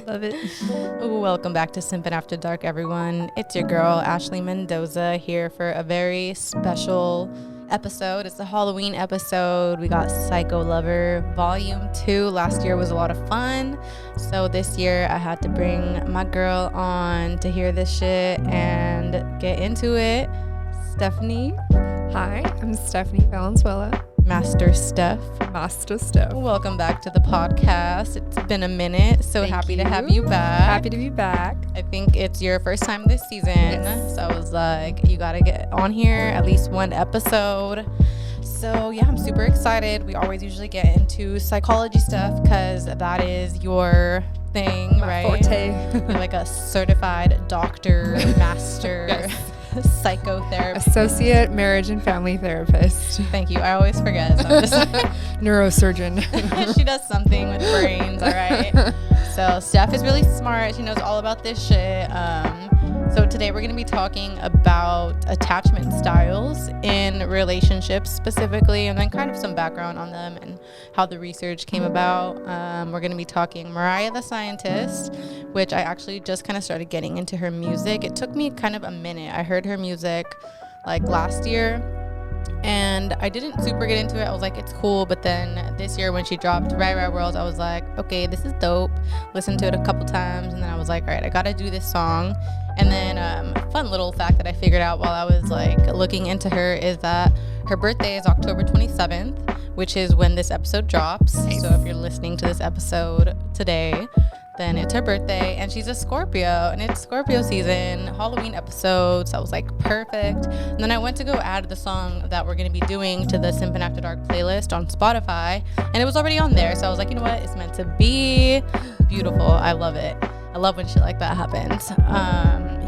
Love it. Welcome back to Simpin After Dark, everyone. It's your girl, Ashley Mendoza, here for a very special episode. It's a Halloween episode. We got Psycho Lover Volume 2. Last year was a lot of fun. So this year I had to bring my girl on to hear this shit and get into it. Stephanie. Hi, I'm Stephanie Valenzuela. Master Steph. Master Steph. Welcome back to the podcast. It's been a minute. So happy to have you back. Happy to be back. I think it's your first time this season. Yes. So I was like, you got to get on here at least one episode. So yeah, I'm super excited. We always usually get into psychology stuff because that is your thing, My right? forte. You're like a certified doctor, master. Yes. Psychotherapist. Associate marriage and family therapist. Thank you. I always forget. So I'm just Neurosurgeon. she does something with brains, all right? So Steph is really smart. She knows all about this shit. So today we're going to be talking about attachment styles in relationships specifically, and then kind of some background on them and how the research came about. We're going to be talking Mariah The Scientist, which I actually just kind of started getting into her music. It took me kind of a minute. I heard her music like last year, and I didn't super get into it. I was like, it's cool. But then this year when she dropped Right Right World, I was like, okay, this is dope. Listened to it a couple times, and then I was like, all right, I got to do this song. And then fun little fact that I figured out while I was like looking into her is that her birthday is October 27th, which is when this episode drops. Nice. So if you're listening to this episode today, then it's her birthday, and she's a Scorpio, and it's Scorpio season, Halloween episode. So I was like, perfect. And then I went to go add the song that we're going to be doing to the Simpin After Dark playlist on Spotify, and it was already on there. So I was like, you know what? It's meant to be. Beautiful. I love it. I love when shit like that happens.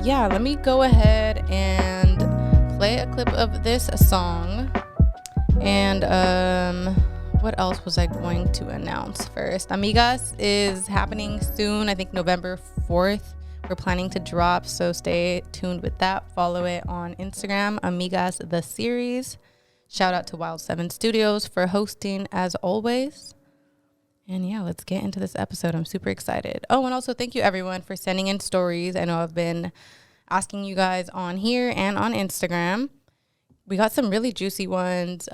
Yeah, let me go ahead and play a clip of this song. And what else was I going to announce first? Amigas is happening soon. I think November 4th. We're planning to drop, so stay tuned with that. Follow it on Instagram, Amigas the series. Shout out to Wild 7 Studios for hosting as always. And yeah, let's get into this episode. I'm super excited. Oh, and also thank you everyone for sending in stories. I know I've been asking you guys on here and on Instagram. We got some really juicy ones.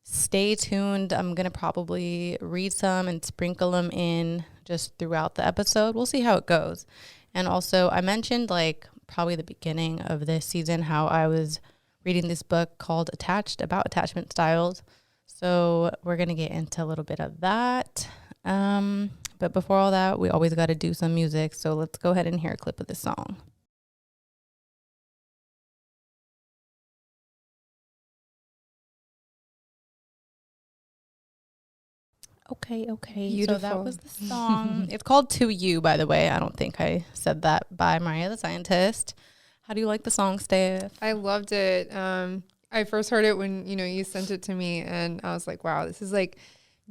Stay tuned. I'm going to probably read some and sprinkle them in just throughout the episode. We'll see how it goes. And also I mentioned like probably the beginning of this season how I was reading this book called Attached about attachment styles. So we're going to get into a little bit of that. But before all that, we always got to do some music. So let's go ahead and hear a clip of this song. Okay. Beautiful. So that was the song. It's called To You, by the way. I don't think I said that, by Mariah The Scientist. How do you like the song, Steph? I loved it. I first heard it when, you sent it to me, and I was like, wow, this is like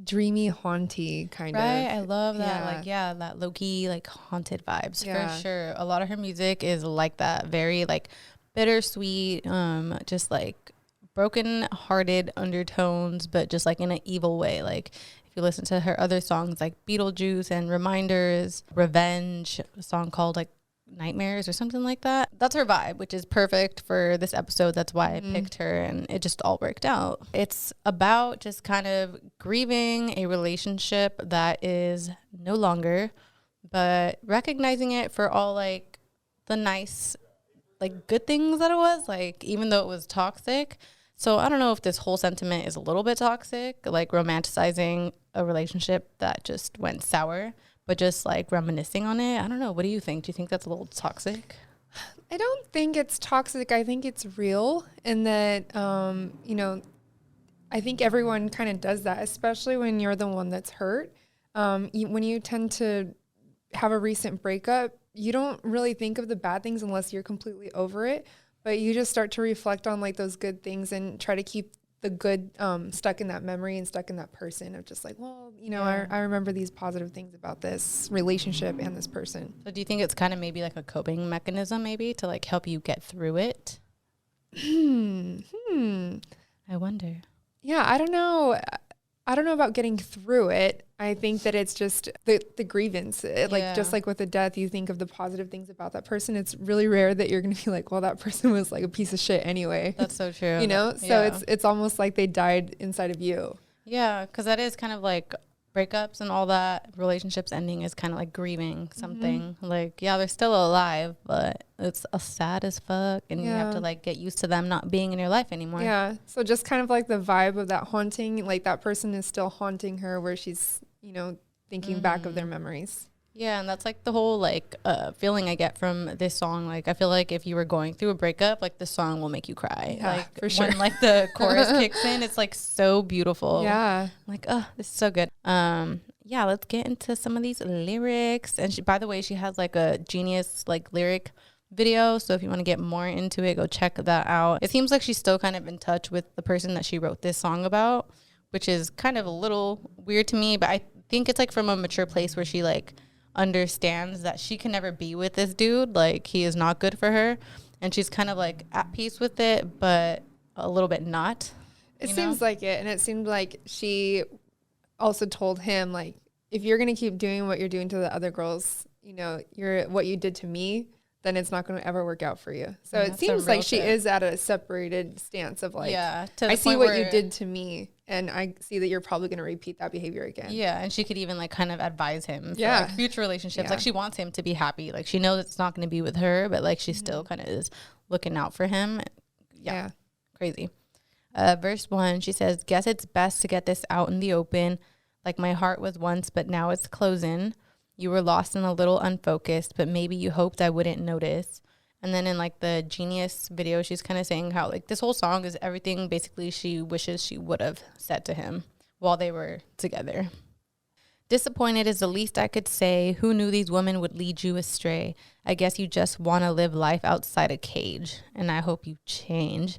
dreamy, haunty kind of. Right, I love that. Yeah. Like, yeah, that low-key, like, haunted vibes, Yeah. for sure. A lot of her music is like that, very, like, bittersweet, just, like, broken-hearted undertones, but just, like, in an evil way. Like, if you listen to her other songs, like Beetlejuice and Reminders, Revenge, a song called, like, Nightmares or something like that. That's her vibe, which is perfect for this episode. That's why I picked her, and it just all worked out. It's about just kind of grieving a relationship that is no longer, but recognizing it for all like the nice, like good things that it was, like even though it was toxic. So I don't know if this whole sentiment is a little bit toxic, like romanticizing a relationship that just went sour, but just like reminiscing on it. I don't know. What do you think? Do you think that's a little toxic? I don't think it's toxic. I think it's real, and that, I think everyone kind of does that, especially when you're the one that's hurt. When you tend to have a recent breakup, you don't really think of the bad things unless you're completely over it, but you just start to reflect on like those good things and try to keep the good stuck in that memory and stuck in that person of just like, well, I remember these positive things about this relationship and this person. So do you think it's kind of maybe like a coping mechanism maybe to like help you get through it? I wonder. Yeah, I don't know. I don't know about getting through it. I think that it's just the grievance. Like, just like with the death, you think of the positive things about that person. It's really rare that you're going to be like, well, that person was like a piece of shit anyway. That's so true. You know? So it's almost like they died inside of you. Yeah, because that is kind of like breakups and all that. Relationships ending is kind of like grieving something. Like, yeah, they're still alive, but it's sad as fuck. And you have to like get used to them not being in your life anymore. Yeah. So just kind of like the vibe of that haunting, like that person is still haunting her where she's, you know, thinking back of their memories. Yeah, and that's like the whole like feeling I get from this song. Like, I feel like if you were going through a breakup, like the song will make you cry. Yeah, like for sure. When like the chorus kicks in, it's like so beautiful. Yeah. I'm like, oh, this is so good. Yeah, let's get into some of these lyrics. And she, by the way, she has like a genius like lyric video. So if you want to get more into it, go check that out. It seems like she's still kind of in touch with the person that she wrote this song about, which is kind of a little weird to me, but I think it's like from a mature place where she like understands that she can never be with this dude. Like, he is not good for her. And she's kind of like at peace with it, but a little bit not. It seems like it. And it seemed like she also told him, like, if you're going to keep doing what you're doing to the other girls, you know, what you did to me, then it's not going to ever work out for you. So it seems like she is at a separated stance of like, I see what you did to me, and I see that you're probably going to repeat that behavior again. Yeah, and she could even like kind of advise him for like future relationships. Like, she wants him to be happy. Like, she knows it's not going to be with her, but like she still kind of is looking out for him. Yeah. Crazy. Verse 1, she says, guess it's best to get this out in the open. Like my heart was once, but now it's closing. You were lost and a little unfocused, but maybe you hoped I wouldn't notice. And then in like the Genius video, she's kind of saying how like this whole song is everything basically she wishes she would have said to him while they were together. Disappointed is the least I could say. Who knew these women would lead you astray? I guess you just want to live life outside a cage, and I hope you change.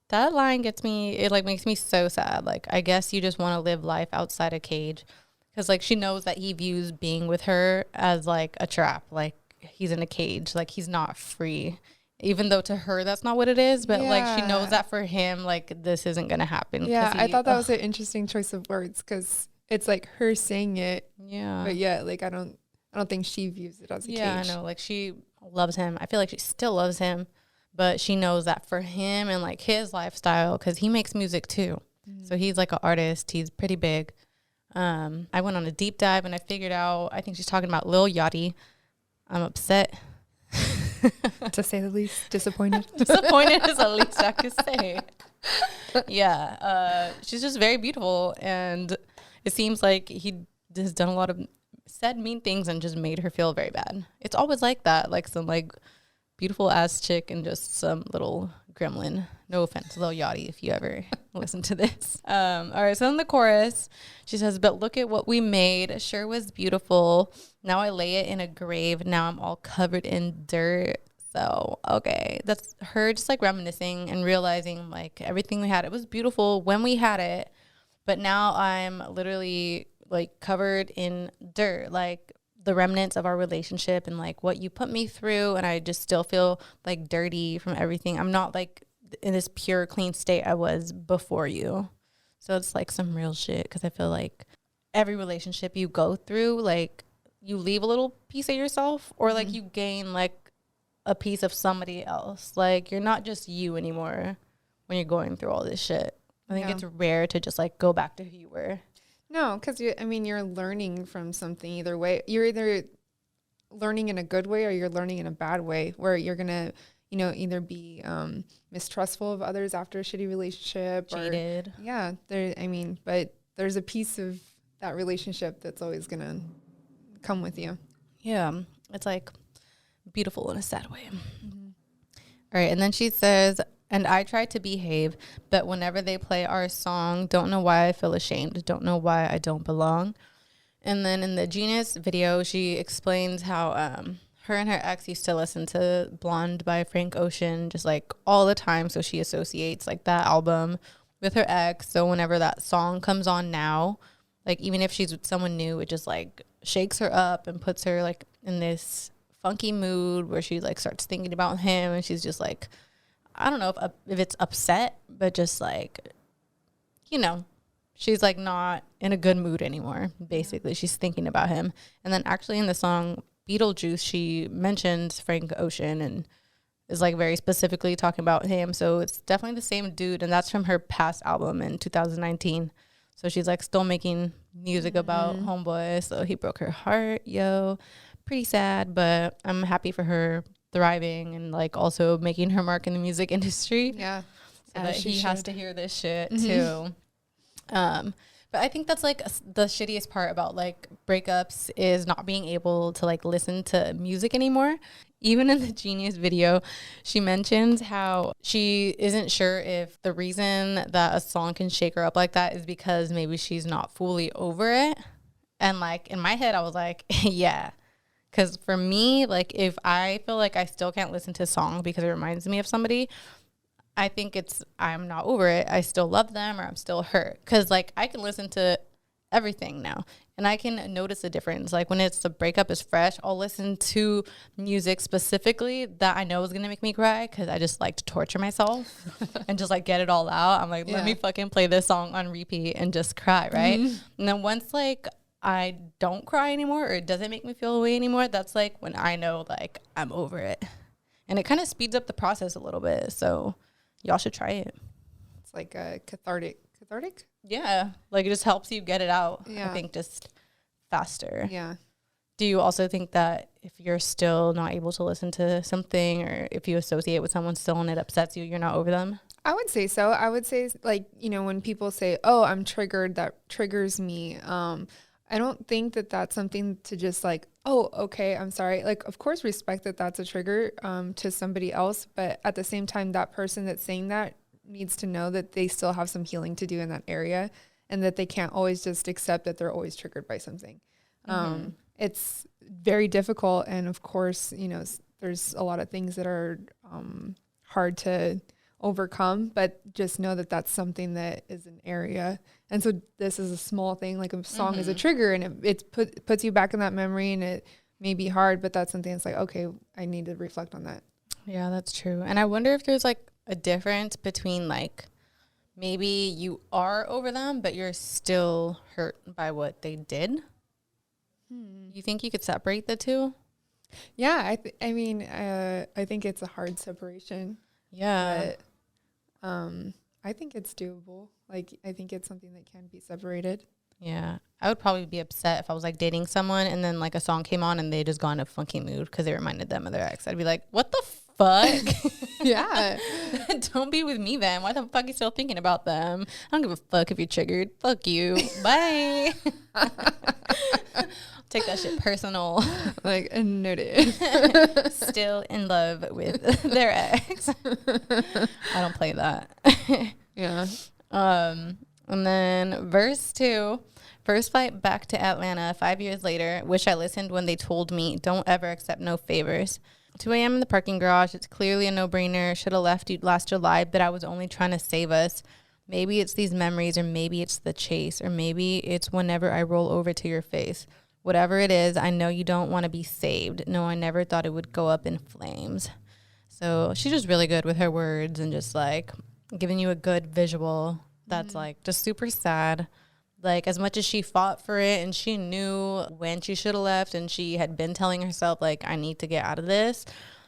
That line gets me, it like makes me so sad. Like, I guess you just want to live life outside a cage. Because, like, she knows that he views being with her as, like, a trap. Like, he's in a cage. Like, he's not free. Even though to her that's not what it is. But, like, she knows that for him, like, this isn't going to happen. Yeah, I thought that was an interesting choice of words. Because it's, like, her saying it. Yeah. But, yeah, like, I don't think she views it as a cage. Yeah, I know. Like, she loves him. I feel like she still loves him. But she knows that for him and, like, his lifestyle, because he makes music, too. Mm-hmm. So he's, like, an artist. He's pretty big. I went on a deep dive and I figured out, I think she's talking about Lil Yachty. I'm upset. To say the least. Disappointed. Disappointed is the least I could say. Yeah. She's just very beautiful. And it seems like he has done a lot of said mean things and just made her feel very bad. It's always like that. Like some like beautiful ass chick and just some little gremlin. No offense, Lil Yachty, if you ever listen to this. All right, so in the chorus, she says, but look at what we made. Sure was beautiful. Now I lay it in a grave. Now I'm all covered in dirt. So, okay, that's her just like reminiscing and realizing like everything we had, it was beautiful when we had it. But now I'm literally like covered in dirt, like the remnants of our relationship and like what you put me through. And I just still feel like dirty from everything. I'm not like in this pure clean state I was before you. So it's like some real shit, because I feel like every relationship you go through, like you leave a little piece of yourself, or like you gain like a piece of somebody else. Like you're not just you anymore when you're going through all this shit. I think it's rare to just like go back to who you were. No, because you're learning from something either way. You're either learning in a good way or you're learning in a bad way, where you're gonna either be mistrustful of others after a shitty relationship, cheated. But there's a piece of that relationship that's always gonna come with you. Yeah, it's like beautiful in a sad way. Mm-hmm. All right, and then she says, and I try to behave, but whenever they play our song, don't know why I feel ashamed, don't know why I don't belong. And then in the Genius video, she explains how her and her ex used to listen to Blonde by Frank Ocean just like all the time. So she associates like that album with her ex. So whenever that song comes on now, like even if she's with someone new, it just like shakes her up and puts her like in this funky mood where she like starts thinking about him, and she's just like, I don't know if it's upset, but just like, you know, she's like not in a good mood anymore. Basically, she's thinking about him. And then actually in the song Beetlejuice, she mentions Frank Ocean and is like very specifically talking about him. So it's definitely the same dude. And that's from her past album in 2019. So she's like still making music about homeboy. So he broke her heart. Yo, pretty sad, but I'm happy for her thriving and like also making her mark in the music industry. Yeah. So that he has to hear this shit too. But I think that's like the shittiest part about like breakups is not being able to like listen to music anymore. Even in the Genius video, she mentions how she isn't sure if the reason that a song can shake her up like that is because maybe she's not fully over it. And like in my head, I was like, yeah. Because for me, like if I feel like I still can't listen to a song because it reminds me of somebody, I think I'm not over it. I still love them or I'm still hurt. Because like I can listen to everything now and I can notice a difference. Like when the breakup is fresh, I'll listen to music specifically that I know is going to make me cry because I just like to torture myself and just like get it all out. I'm like, let me fucking play this song on repeat and just cry, right? And then once like I don't cry anymore or it doesn't make me feel away anymore, that's like when I know like I'm over it. And it kind of speeds up the process a little bit. So y'all should try it. It's like a cathartic? Yeah. Like it just helps you get it out. Yeah. I think just faster. Yeah. Do you also think that if you're still not able to listen to something or if you associate with someone still and it upsets you, you're not over them? I would say so. I would say like, you know, when people say, oh, I'm triggered, that triggers me. I don't think that that's something to just like, oh, okay, I'm sorry. Like, of course, respect that that's a trigger to somebody else. But at the same time, that person that's saying that needs to know that they still have some healing to do in that area and that they can't always just accept that they're always triggered by something. It's very difficult. And of course, you know, there's a lot of things that are hard to overcome, but just know that that's something that is an area. And so this is a small thing, like a song is a trigger and it puts you back in that memory and it may be hard, but that's something that's like, okay, I need to reflect on that. Yeah, that's true. And I wonder if there's like a difference between like maybe you are over them, but you're still hurt by what they did. You think you could separate the two? Yeah, I mean, I think it's a hard separation. Yeah. But I think it's doable. Like, I think it's something that can be separated. Yeah. I would probably be upset if I was like dating someone and then like a song came on and they just got in a funky mood because they reminded them of their ex. I'd be like, what the fuck? Yeah. Don't be with me then. Why the fuck are you still thinking about them? I don't give a fuck if you're triggered. Fuck you. Bye. Take that shit personal. Like, noted. Still in love with their ex. I don't play that. Yeah. And then verse 2, first flight back to Atlanta 5 years later. Wish I listened when they told me don't ever accept no favors. 2 a.m. in the parking garage. It's clearly a no-brainer. Should have left you last July, but I was only trying to save us. Maybe it's these memories, or maybe it's the chase, or maybe it's whenever I roll over to your face. Whatever it is, I know you don't want to be saved. No, I never thought it would go up in flames. So she's just really good with her words and just like giving you a good visual that's like just super sad. Like as much as she fought for it and she knew when she should have left and she had been telling herself like, I need to get out of this,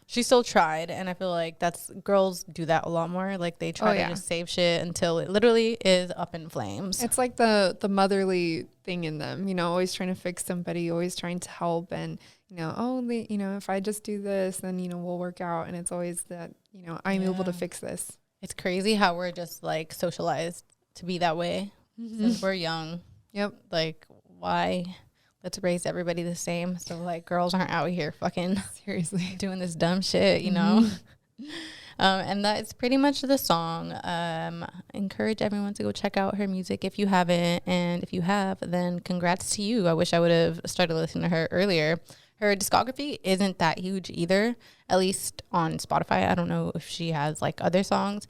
she still tried. And I feel like girls do that a lot more. Like they try to just save shit until it literally is up in flames. It's like the motherly thing in them, you know, always trying to fix somebody, always trying to help. And, you know, if I just do this, then, you know, we'll work out. And it's always that, you know, I'm able to fix this. It's crazy how we're just like socialized to be that way since we're young. Yep. Like why? Let's raise everybody the same. So like girls aren't out here fucking seriously doing this dumb shit, you know? And that is pretty much the song. Encourage everyone to go check out her music if you haven't. And if you have, then congrats to you. I wish I would have started listening to her earlier. Her discography isn't that huge either, at least on Spotify. I don't know if she has like other songs.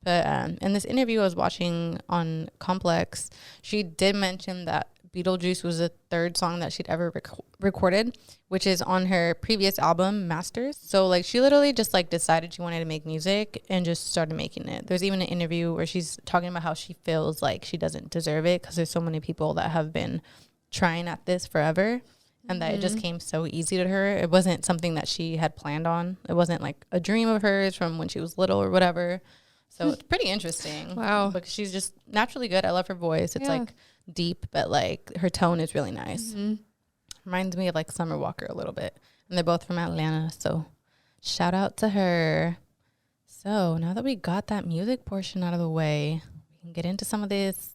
But in this interview I was watching on Complex, she did mention that Beetlejuice was the third song that she'd ever recorded, which is on her previous album, Masters. So, like, she literally just, like, decided she wanted to make music and just started making it. There's even an interview where she's talking about how she feels like she doesn't deserve it because there's so many people that have been trying at this forever, and that it just came so easy to her. It wasn't something that she had planned on. It wasn't, like, a dream of hers from when she was little or whatever. So it's pretty interesting. Wow. Because she's just naturally good. I love her voice. It's like deep, but like her tone is really nice. Reminds me of like Summer Walker a little bit. And they're both from Atlanta. So shout out to her. So now that we got that music portion out of the way, we can get into some of this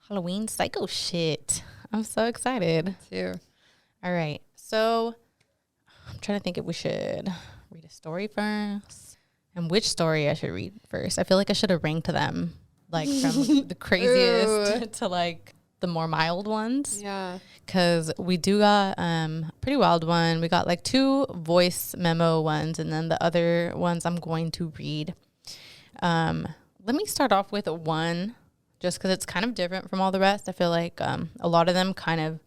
Halloween psycho shit. I'm so excited. Me too. All right. So I'm trying to think if we should read a story first. And which story I should read first. I feel like I should have ranked them, like, from the craziest to, like, the more mild ones. Yeah. Because we do got a pretty wild one. We got, like, 2 voice memo ones, and then the other ones I'm going to read. Let me start off with one, just because it's kind of different from all the rest. I feel like a lot of them kind of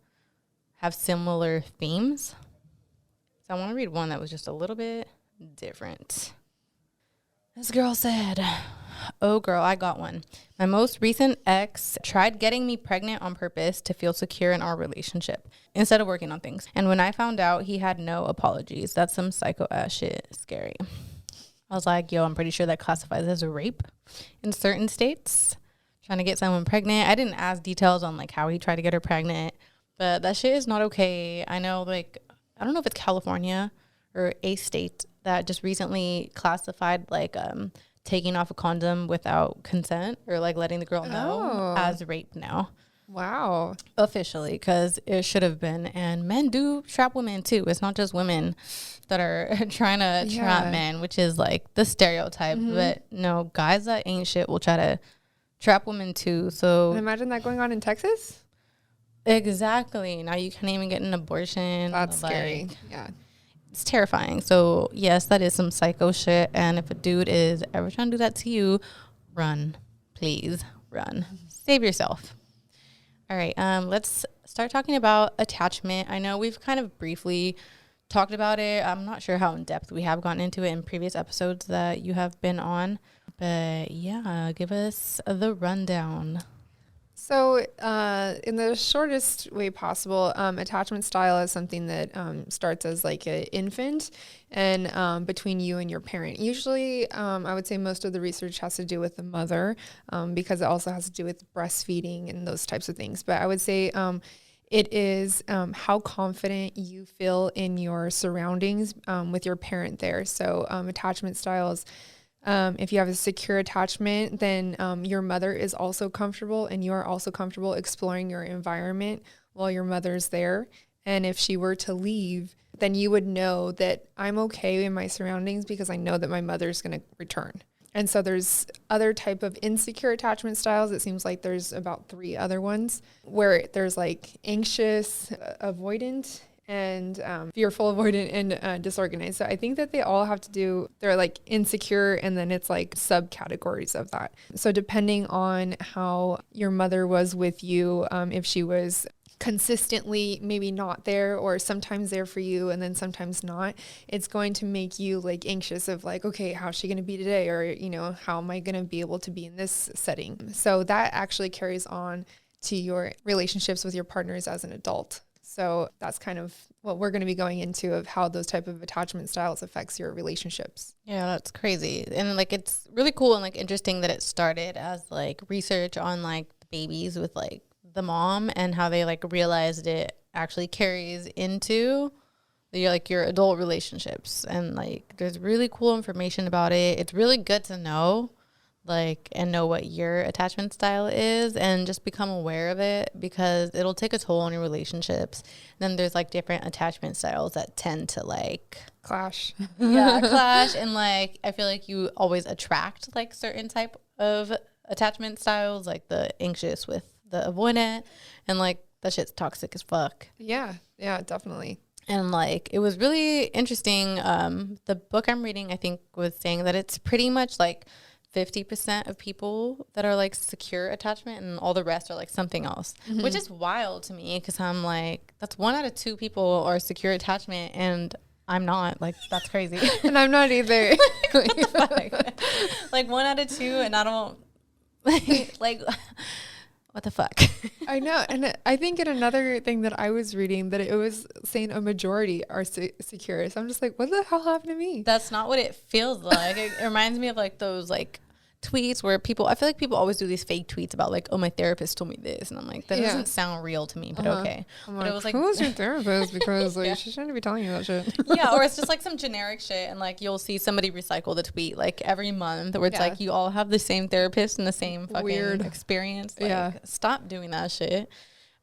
have similar themes. So I want to read one that was just a little bit different. This girl said, "Oh, girl, I got one. My most recent ex tried getting me pregnant on purpose to feel secure in our relationship instead of working on things. And when I found out, he had no apologies. That's some psycho ass shit. Scary." I was like, yo, I'm pretty sure that classifies as a rape in certain states. Trying to get someone pregnant. I didn't ask details on like how he tried to get her pregnant, but that shit is not okay. I know, like, I don't know if it's California or a state that just recently classified like taking off a condom without consent or like letting the girl know as rape now. Wow. Officially, because it should have been. And men do trap women too. It's not just women that are trying to trap men, which is like the stereotype. But no, guys that ain't shit will try to trap women too. So And imagine that going on in Texas. Exactly. Now you can't even get an abortion. That's scary. Yeah. It's terrifying. So, yes, that is some psycho shit. And if a dude is ever trying to do that to you, run. Please run. Save yourself. All right. Let's start talking about attachment. I know we've kind of briefly talked about it. I'm not sure how in depth we have gotten into it in previous episodes that you have been on. But, yeah, give us the rundown. So in the shortest way possible, attachment style is something that starts as like an infant and between you and your parent. Usually, I would say most of the research has to do with the mother because it also has to do with breastfeeding and those types of things. But I would say it is how confident you feel in your surroundings with your parent there. So attachment styles. If you have a secure attachment, then your mother is also comfortable and you are also comfortable exploring your environment while your mother's there. And if she were to leave, then you would know that I'm okay in my surroundings because I know that my mother's going to return. And so there's other type of insecure attachment styles. It seems like there's about 3 other ones where there's like anxious, avoidant, and fearful, avoidant, and disorganized. So I think that they all have to do, they're like insecure, and then it's like subcategories of that. So depending on how your mother was with you, if she was consistently maybe not there or sometimes there for you and then sometimes not, it's going to make you like anxious of like, okay, how's she going to be today? Or, you know, how am I going to be able to be in this setting? So that actually carries on to your relationships with your partners as an adult. So that's kind of what we're going to be going into of how those type of attachment styles affects your relationships. Yeah, that's crazy. And like, it's really cool and like interesting that it started as like research on like the babies with like the mom and how they like realized it actually carries into your adult relationships. And like, there's really cool information about it. It's really good to know like and know what your attachment style is and just become aware of it because it'll take a toll on your relationships. Then there's like different attachment styles that tend to like clash. Clash. And like I feel like you always attract like certain type of attachment styles, like the anxious with the avoidant, and like that shit's toxic as fuck. Yeah, definitely. And like it was really interesting. The book I'm reading I think was saying that it's pretty much like 50% of people that are like secure attachment, and all the rest are like something else, which is wild to me, because I'm like, that's 1 out of 2 people are secure attachment, and I'm not. Like, that's crazy. And I'm not either. What the fuck? Like 1 out of 2, and I don't like what the fuck? I know. And I think in another thing that I was reading, that it was saying a majority are secure. So I'm just like, what the hell happened to me? That's not what it feels like. It reminds me of like those like tweets where people, I feel like people always do these fake tweets about like, oh, my therapist told me this, and I'm like, that doesn't sound real to me, but okay. I'm but like, it was like, who's your therapist? Because like she shouldn't be telling you that shit. yeah, or it's just like some generic shit, and like you'll see somebody recycle the tweet like every month, where it's like, you all have the same therapist and the same fucking weird experience. Like, stop doing that shit.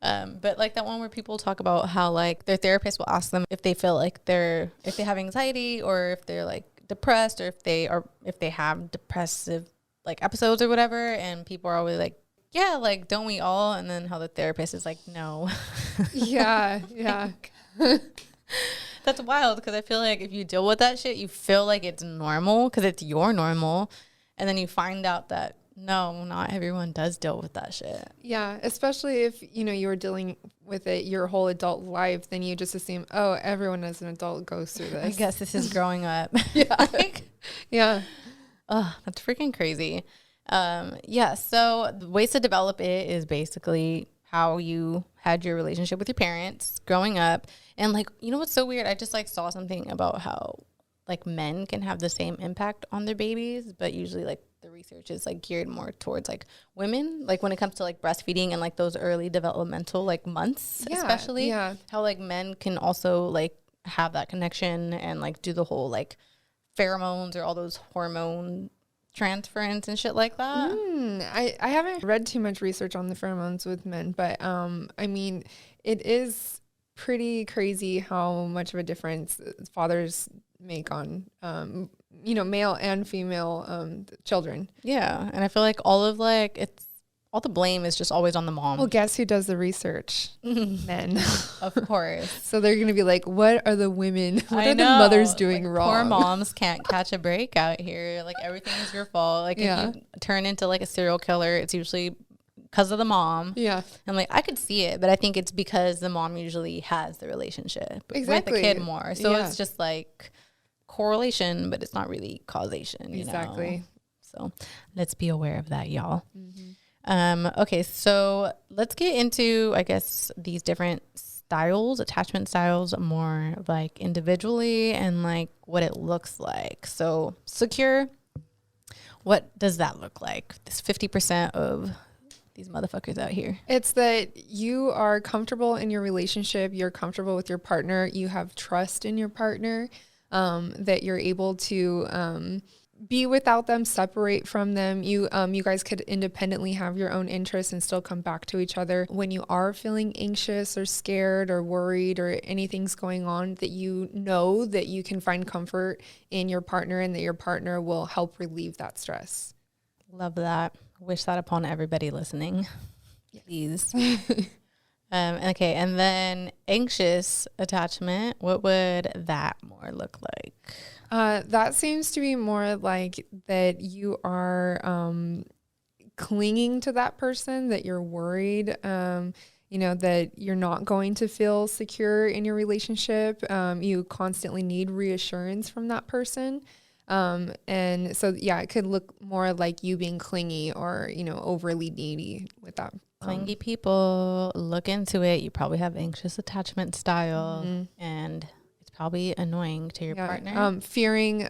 But like that one where people talk about how like their therapist will ask them if they feel like if they have anxiety, or if they're like depressed, or if they have depressive like episodes or whatever, and people are always like, yeah, like, don't we all? And then how the therapist is like, no. Yeah. That's wild, because I feel like if you deal with that shit, you feel like it's normal because it's your normal, and then you find out that no, not everyone does deal with that shit. Yeah, especially if, you know, you're dealing with it your whole adult life, then you just assume, oh, everyone as an adult goes through this. I guess this is growing up. Yeah. Oh, that's freaking crazy. So the ways to develop it is basically how you had your relationship with your parents growing up. And like, you know what's so weird? I just like saw something about how like men can have the same impact on their babies, but usually like the research is like geared more towards like women, like when it comes to like breastfeeding and like those early developmental like months, especially how like men can also like have that connection and like do the whole like pheromones or all those hormone transference and shit like that. I haven't read too much research on the pheromones with men, but I mean, it is pretty crazy how much of a difference fathers make on you know, male and female children. Yeah, and I feel like all the blame is just always on the mom. Well, guess who does the research? Men. Of course. So they're going to be like, what are the women, what are the mothers doing like, wrong? Poor moms can't catch a break out here. Like, everything is your fault. Like, if you turn into like a serial killer, it's usually because of the mom. Yeah. And like, I could see it, but I think it's because the mom usually has the relationship with the kid more. So it's just like correlation, but it's not really causation. You know? So let's be aware of that, y'all. Okay, so let's get into, I guess, these different styles, attachment styles, more like individually and like what it looks like. So secure, what does that look like? This 50% of these motherfuckers out here. It's that you are comfortable in your relationship, you're comfortable with your partner, you have trust in your partner, that you're able to be without them, separate from them. You guys could independently have your own interests and still come back to each other. When you are feeling anxious or scared or worried or anything's going on, that you know that you can find comfort in your partner and that your partner will help relieve that stress. Love that. Wish that upon everybody listening. Please. Okay, and then anxious attachment, what would that more look like? That seems to be more like that you are clinging to that person, that you're worried, you know, that you're not going to feel secure in your relationship. You constantly need reassurance from that person. And so, yeah, it could look more like you being clingy or, you know, overly needy with that. Clingy people, look into it. You probably have anxious attachment style, and it's probably annoying to your partner. Fearing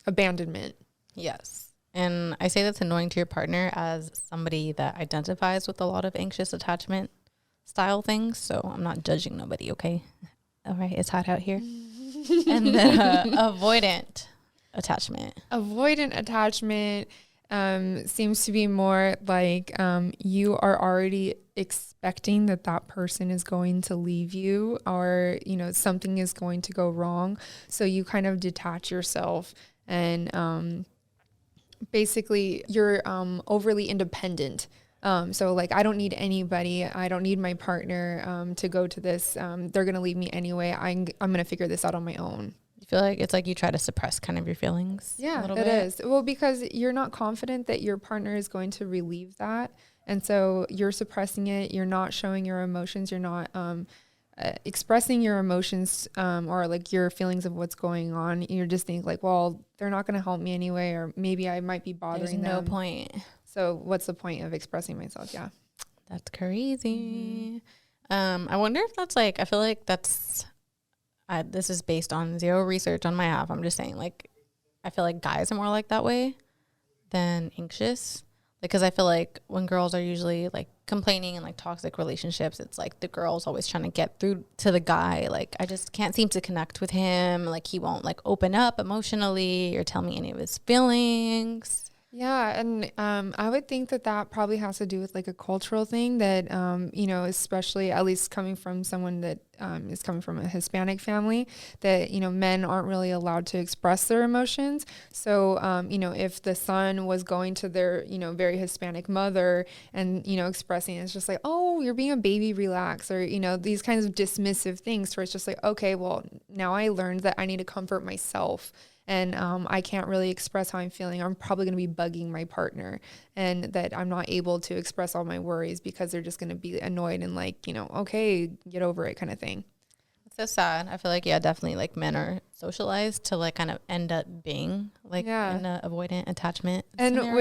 abandonment. Yes. And I say that's annoying to your partner as somebody that identifies with a lot of anxious attachment style things. So I'm not judging nobody, okay? All right, it's hot out here. And then avoidant attachment. Avoidant attachment seems to be more like you are already expecting that person is going to leave you, or, you know, something is going to go wrong. So you kind of detach yourself and basically you're overly independent. So like, I don't need anybody. I don't need my partner to go to this. They're going to leave me anyway. I'm going to figure this out on my own. You feel like it's like you try to suppress kind of your feelings. Yeah, a little it bit. is. Well, because you're not confident that your partner is going to relieve that. And so you're suppressing it. You're not showing your emotions. You're not expressing your emotions or like your feelings of what's going on. You're just thinking like, well, they're not going to help me anyway, or maybe I might be bothering them. There's no point. So what's the point of expressing myself? Yeah. That's crazy. I wonder if that's like, I feel like that's, this is based on zero research on my half. I'm just saying, like, I feel like guys are more like that way than anxious. Because I feel like when girls are usually like complaining in like toxic relationships, it's like the girl's always trying to get through to the guy. Like, I just can't seem to connect with him. Like, he won't like open up emotionally or tell me any of his feelings. Yeah. And I would think that that probably has to do with like a cultural thing that, you know, especially at least coming from someone that is coming from a Hispanic family, that, you know, men aren't really allowed to express their emotions. So, you know, if the son was going to their, you know, very Hispanic mother and, you know, expressing, it's just like, oh, you're being a baby, relax, or, you know, these kinds of dismissive things where it's just like, okay, well, now I learned that I need to comfort myself. And I can't really express how I'm feeling. I'm probably going to be bugging my partner, and that I'm not able to express all my worries because they're just going to be annoyed and like, you know, okay, get over it kind of thing. It's so sad. I feel like, yeah, definitely like men are socialized to like kind of end up being like in an avoidant attachment scenario.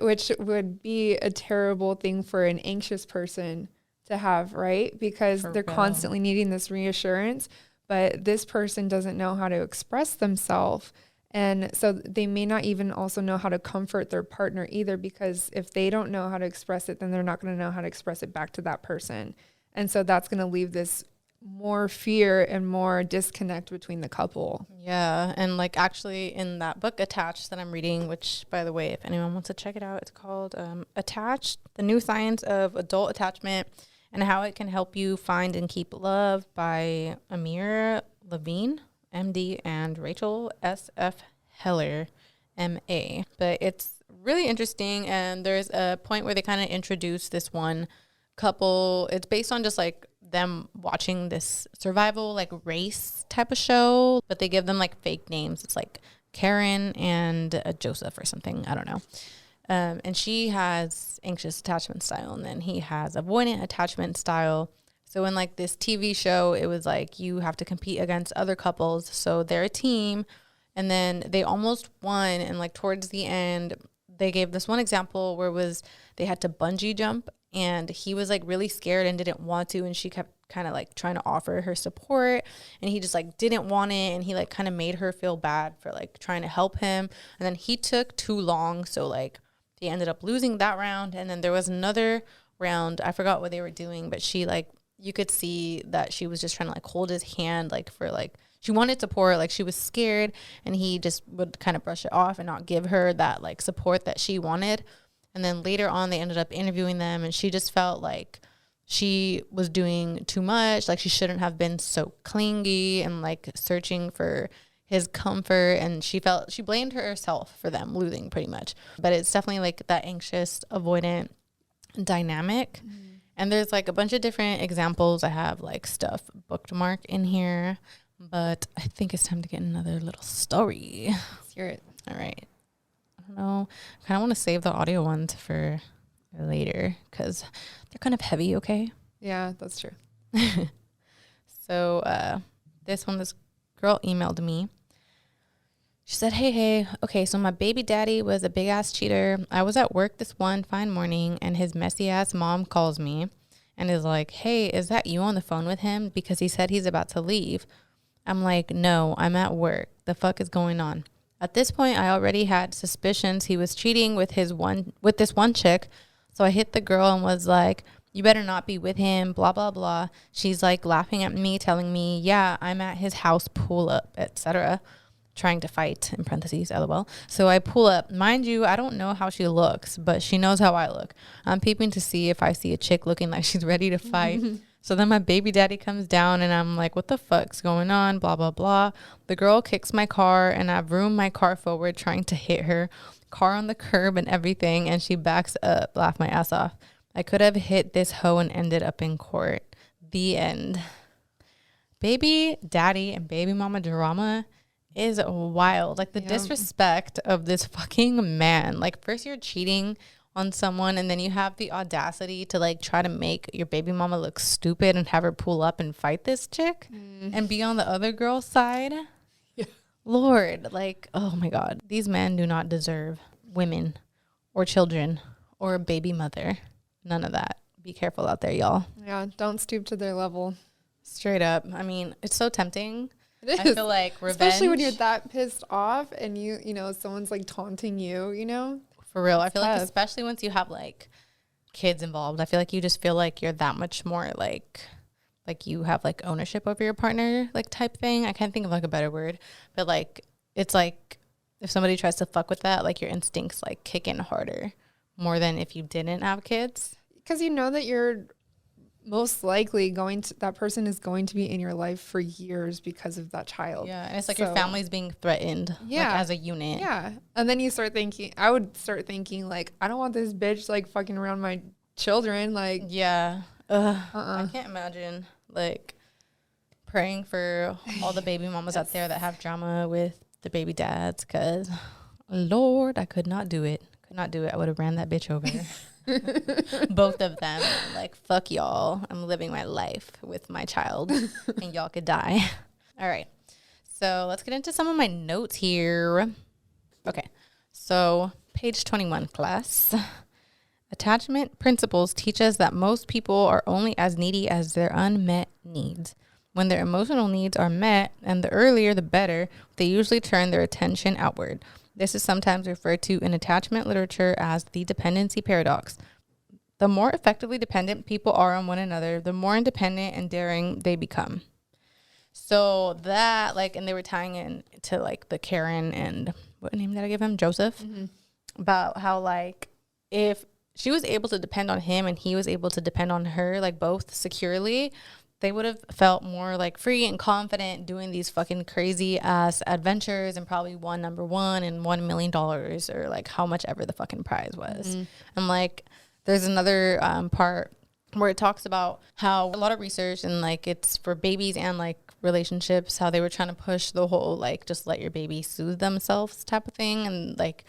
which would be a terrible thing for an anxious person to have, right? Because they're constantly needing this reassurance. But this person doesn't know how to express themselves. And so they may not even also know how to comfort their partner either, because if they don't know how to express it, then they're not going to know how to express it back to that person. And so that's going to leave this more fear and more disconnect between the couple. Yeah. And like actually in that book Attached that I'm reading, which by the way, if anyone wants to check it out, it's called Attached, The New Science of Adult Attachment and How It Can Help You Find and Keep Love by Amir Levine, MD, and Rachel S.F. Heller, M.A. But it's really interesting, and there's a point where they kind of introduce this one couple. It's based on just like them watching this survival like race type of show, but they give them like fake names. It's like Karen and Joseph or something. I don't know. And she has anxious attachment style, and then he has avoidant attachment style. So in like this TV show, it was like you have to compete against other couples. So they're a team, and then they almost won. And like towards the end, they gave this one example where it was they had to bungee jump, and he was like really scared and didn't want to, and she kept kind of like trying to offer her support, and he just like didn't want it, and he like kind of made her feel bad for like trying to help him. And then he took too long, so like they ended up losing that round. And then there was another round, I forgot what they were doing, but she like, you could see that she was just trying to like hold his hand, like for like, she wanted support, like she was scared, and he just would kind of brush it off and not give her that like support that she wanted. And then later on, they ended up interviewing them, and she just felt like she was doing too much. Like she shouldn't have been so clingy and like searching for his comfort, and she blamed herself for them losing pretty much. But it's definitely like that anxious avoidant dynamic. And there's like a bunch of different examples. I have like stuff bookmarked in here, but I think it's time to get another little story. Let's hear it. All right. I don't know, I kind of want to save the audio ones for later because they're kind of heavy. Okay. Yeah, that's true. So this girl emailed me. She said, hey, okay, so my baby daddy was a big ass cheater. I was at work this one fine morning, and his messy ass mom calls me and is like, hey, is that you on the phone with him? Because he said he's about to leave. I'm like, no, I'm at work. The fuck is going on? At this point, I already had suspicions he was cheating with this one chick. So I hit the girl and was like, you better not be with him, blah, blah, blah. She's like laughing at me, telling me, yeah, I'm at his house, pull up, etc. Trying to fight, in parentheses, LOL. So I pull up. Mind you, I don't know how she looks, but she knows how I look. I'm peeping to see if I see a chick looking like she's ready to fight. So then my baby daddy comes down, and I'm like, what the fuck's going on? Blah, blah, blah. The girl kicks my car, and I've roomed my car forward trying to hit her. Car on the curb and everything, and she backs up. Laugh my ass off. I could have hit this hoe and ended up in court. The end. Baby daddy and baby mama drama is wild. Like the disrespect of this fucking man. Like first you're cheating on someone and then you have the audacity to like try to make your baby mama look stupid and have her pull up and fight this chick and be on the other girl's side. Yeah. Lord, like, oh my God. These men do not deserve women or children or a baby mother. None of that. Be careful out there, y'all. Yeah, don't stoop to their level. Straight up. I mean, it's so tempting. It is. I feel like revenge. Especially when you're that pissed off and you know, someone's like taunting you, you know? For real. I feel like especially once you have like kids involved, I feel like you just feel like you're that much more like you have like ownership over your partner, like type thing. I can't think of like a better word, but like it's like if somebody tries to fuck with that, like your instincts like kick in harder more than if you didn't have kids. Because you know that you're most likely that person is going to be in your life for years because of that child. Yeah, and it's like your family's being threatened, like as a unit. Yeah, and then I would start thinking like, I don't want this bitch like fucking around my children. Like, yeah, I can't imagine like praying for all the baby mamas out there that have drama with the baby dads. Cause Lord, I could not do it. I would have ran that bitch over. Both of them. Like, fuck y'all. I'm living my life with my child and y'all could die. All right. So let's get into some of my notes here. Okay. So page 21, class. Attachment principles teach us that most people are only as needy as their unmet needs. When their emotional needs are met, and the earlier the better, they usually turn their attention outward. This is sometimes referred to in attachment literature as the dependency paradox. The more effectively dependent people are on one another, the more independent and daring they become. So that, like, and they were tying in to, like, the Karen and, what name did I give him? Joseph? Mm-hmm. About how, like, if she was able to depend on him and he was able to depend on her, like, both securely, they would have felt more like free and confident doing these fucking crazy ass adventures and probably won number one and $1 million or like how much ever the fucking prize was. Mm-hmm. And like, there's another part where it talks about how a lot of research and like it's for babies and like relationships, how they were trying to push the whole like just let your baby soothe themselves type of thing. And like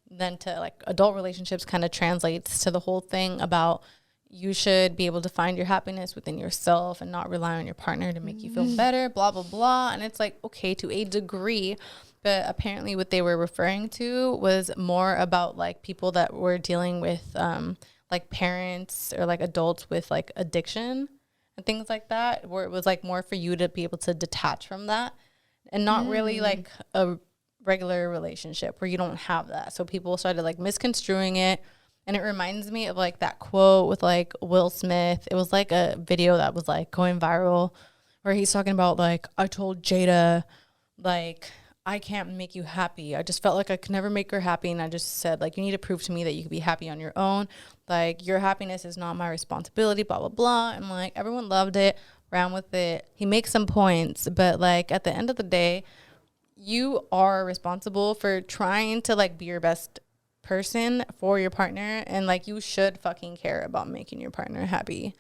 then to like adult relationships kind of translates to the whole thing about you should be able to find your happiness within yourself and not rely on your partner to make you feel better, blah, blah, blah. And it's like, okay, to a degree. But apparently what they were referring to was more about like people that were dealing with like parents or like adults with like addiction and things like that, where it was like more for you to be able to detach from that and not really like a regular relationship where you don't have that. So people started like misconstruing it. And it reminds me of like that quote with like Will Smith. It was like a video that was like going viral where he's talking about like, I told Jada, like, I can't make you happy. I just felt like I could never make her happy. And I just said like, you need to prove to me that you can be happy on your own. Like your happiness is not my responsibility, blah, blah, blah. And like everyone loved it, ran with it. He makes some points, but like at the end of the day, you are responsible for trying to like be your best person for your partner, and like you should fucking care about making your partner happy.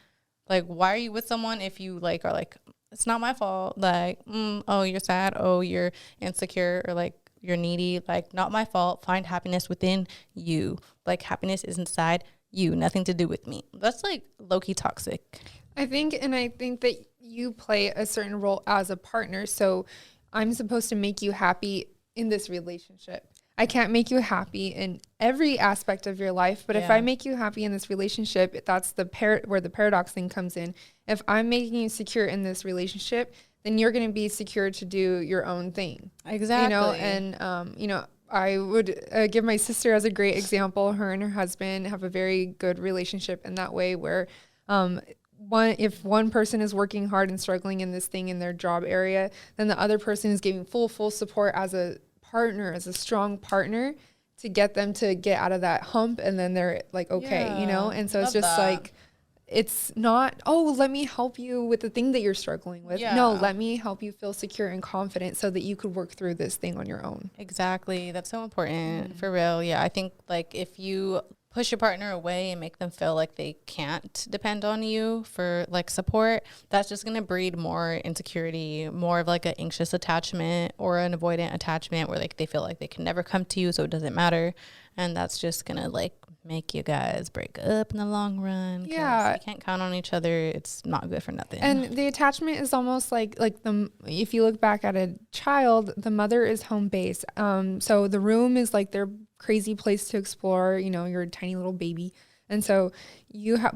Like why are you with someone if you like are like, it's not my fault, like oh you're sad, oh you're insecure, or like you're needy, like not my fault. Find happiness within you. Like happiness is inside you, nothing to do with me. That's like low-key toxic, I think. And I think that you play a certain role as a partner, so I'm supposed to make you happy in this relationship. I can't make you happy in every aspect of your life, but if I make you happy in this relationship, that's where the paradox thing comes in. If I'm making you secure in this relationship, then you're going to be secure to do your own thing. Exactly. You know, and, you know, I would give my sister as a great example. Her and her husband have a very good relationship in that way where if one person is working hard and struggling in this thing in their job area, then the other person is giving full support as a partner, as a strong partner, to get them to get out of that hump, and then they're like, okay, you know. And so it's just like, it's not, oh, let me help you with the thing that you're struggling with. No, let me help you feel secure and confident so that you could work through this thing on your own. Exactly. That's so important. For real. Yeah, I think like if you push your partner away and make them feel like they can't depend on you for like support, that's just going to breed more insecurity, more of like an anxious attachment or an avoidant attachment where like they feel like they can never come to you, so it doesn't matter. And that's just going to like make you guys break up in the long run. Yeah. You can't count on each other. It's not good for nothing. And the attachment is almost like if you look back at a child, the mother is home base. So the room is like their crazy place to explore. You know, you're a tiny little baby. And so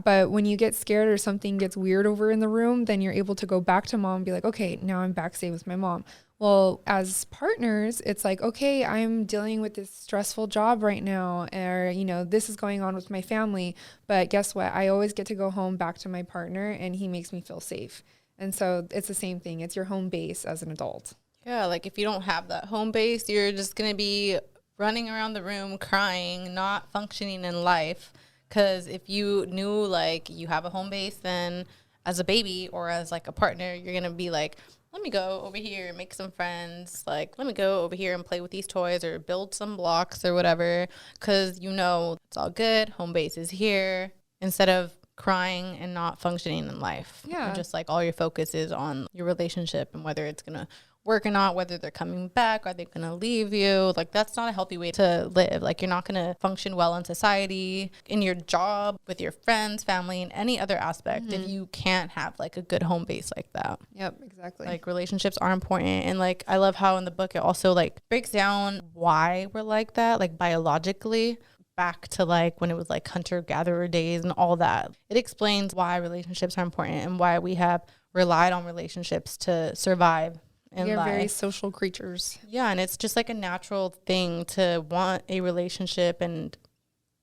but when you get scared or something gets weird over in the room, then you're able to go back to mom and be like, okay, now I'm back safe with my mom. Well, as partners, it's like, okay, I'm dealing with this stressful job right now, or, you know, this is going on with my family. But guess what? I always get to go home back to my partner and he makes me feel safe. And so it's the same thing. It's your home base as an adult. Yeah, like if you don't have that home base, you're just going to be running around the room crying, not functioning in life. Because if you knew like you have a home base, then as a baby or as like a partner, you're going to be like, let me go over here and make some friends. Like, let me go over here and play with these toys or build some blocks or whatever. Because you know it's all good. Home base is here. Instead of crying and not functioning in life. Yeah. And just like all your focus is on your relationship and whether it's going to work or not, whether they're coming back, are they going to leave you? Like, that's not a healthy way to live. Like, you're not going to function well in society, in your job, with your friends, family, and any other aspect if you can't have like a good home base like that. Yep, exactly. Like, relationships are important. And like, I love how in the book it also like breaks down why we're like that, like biologically, back to like when it was like hunter-gatherer days and all that. It explains why relationships are important and why we have relied on relationships to survive. We're very social creatures. Yeah, and it's just like a natural thing to want a relationship, and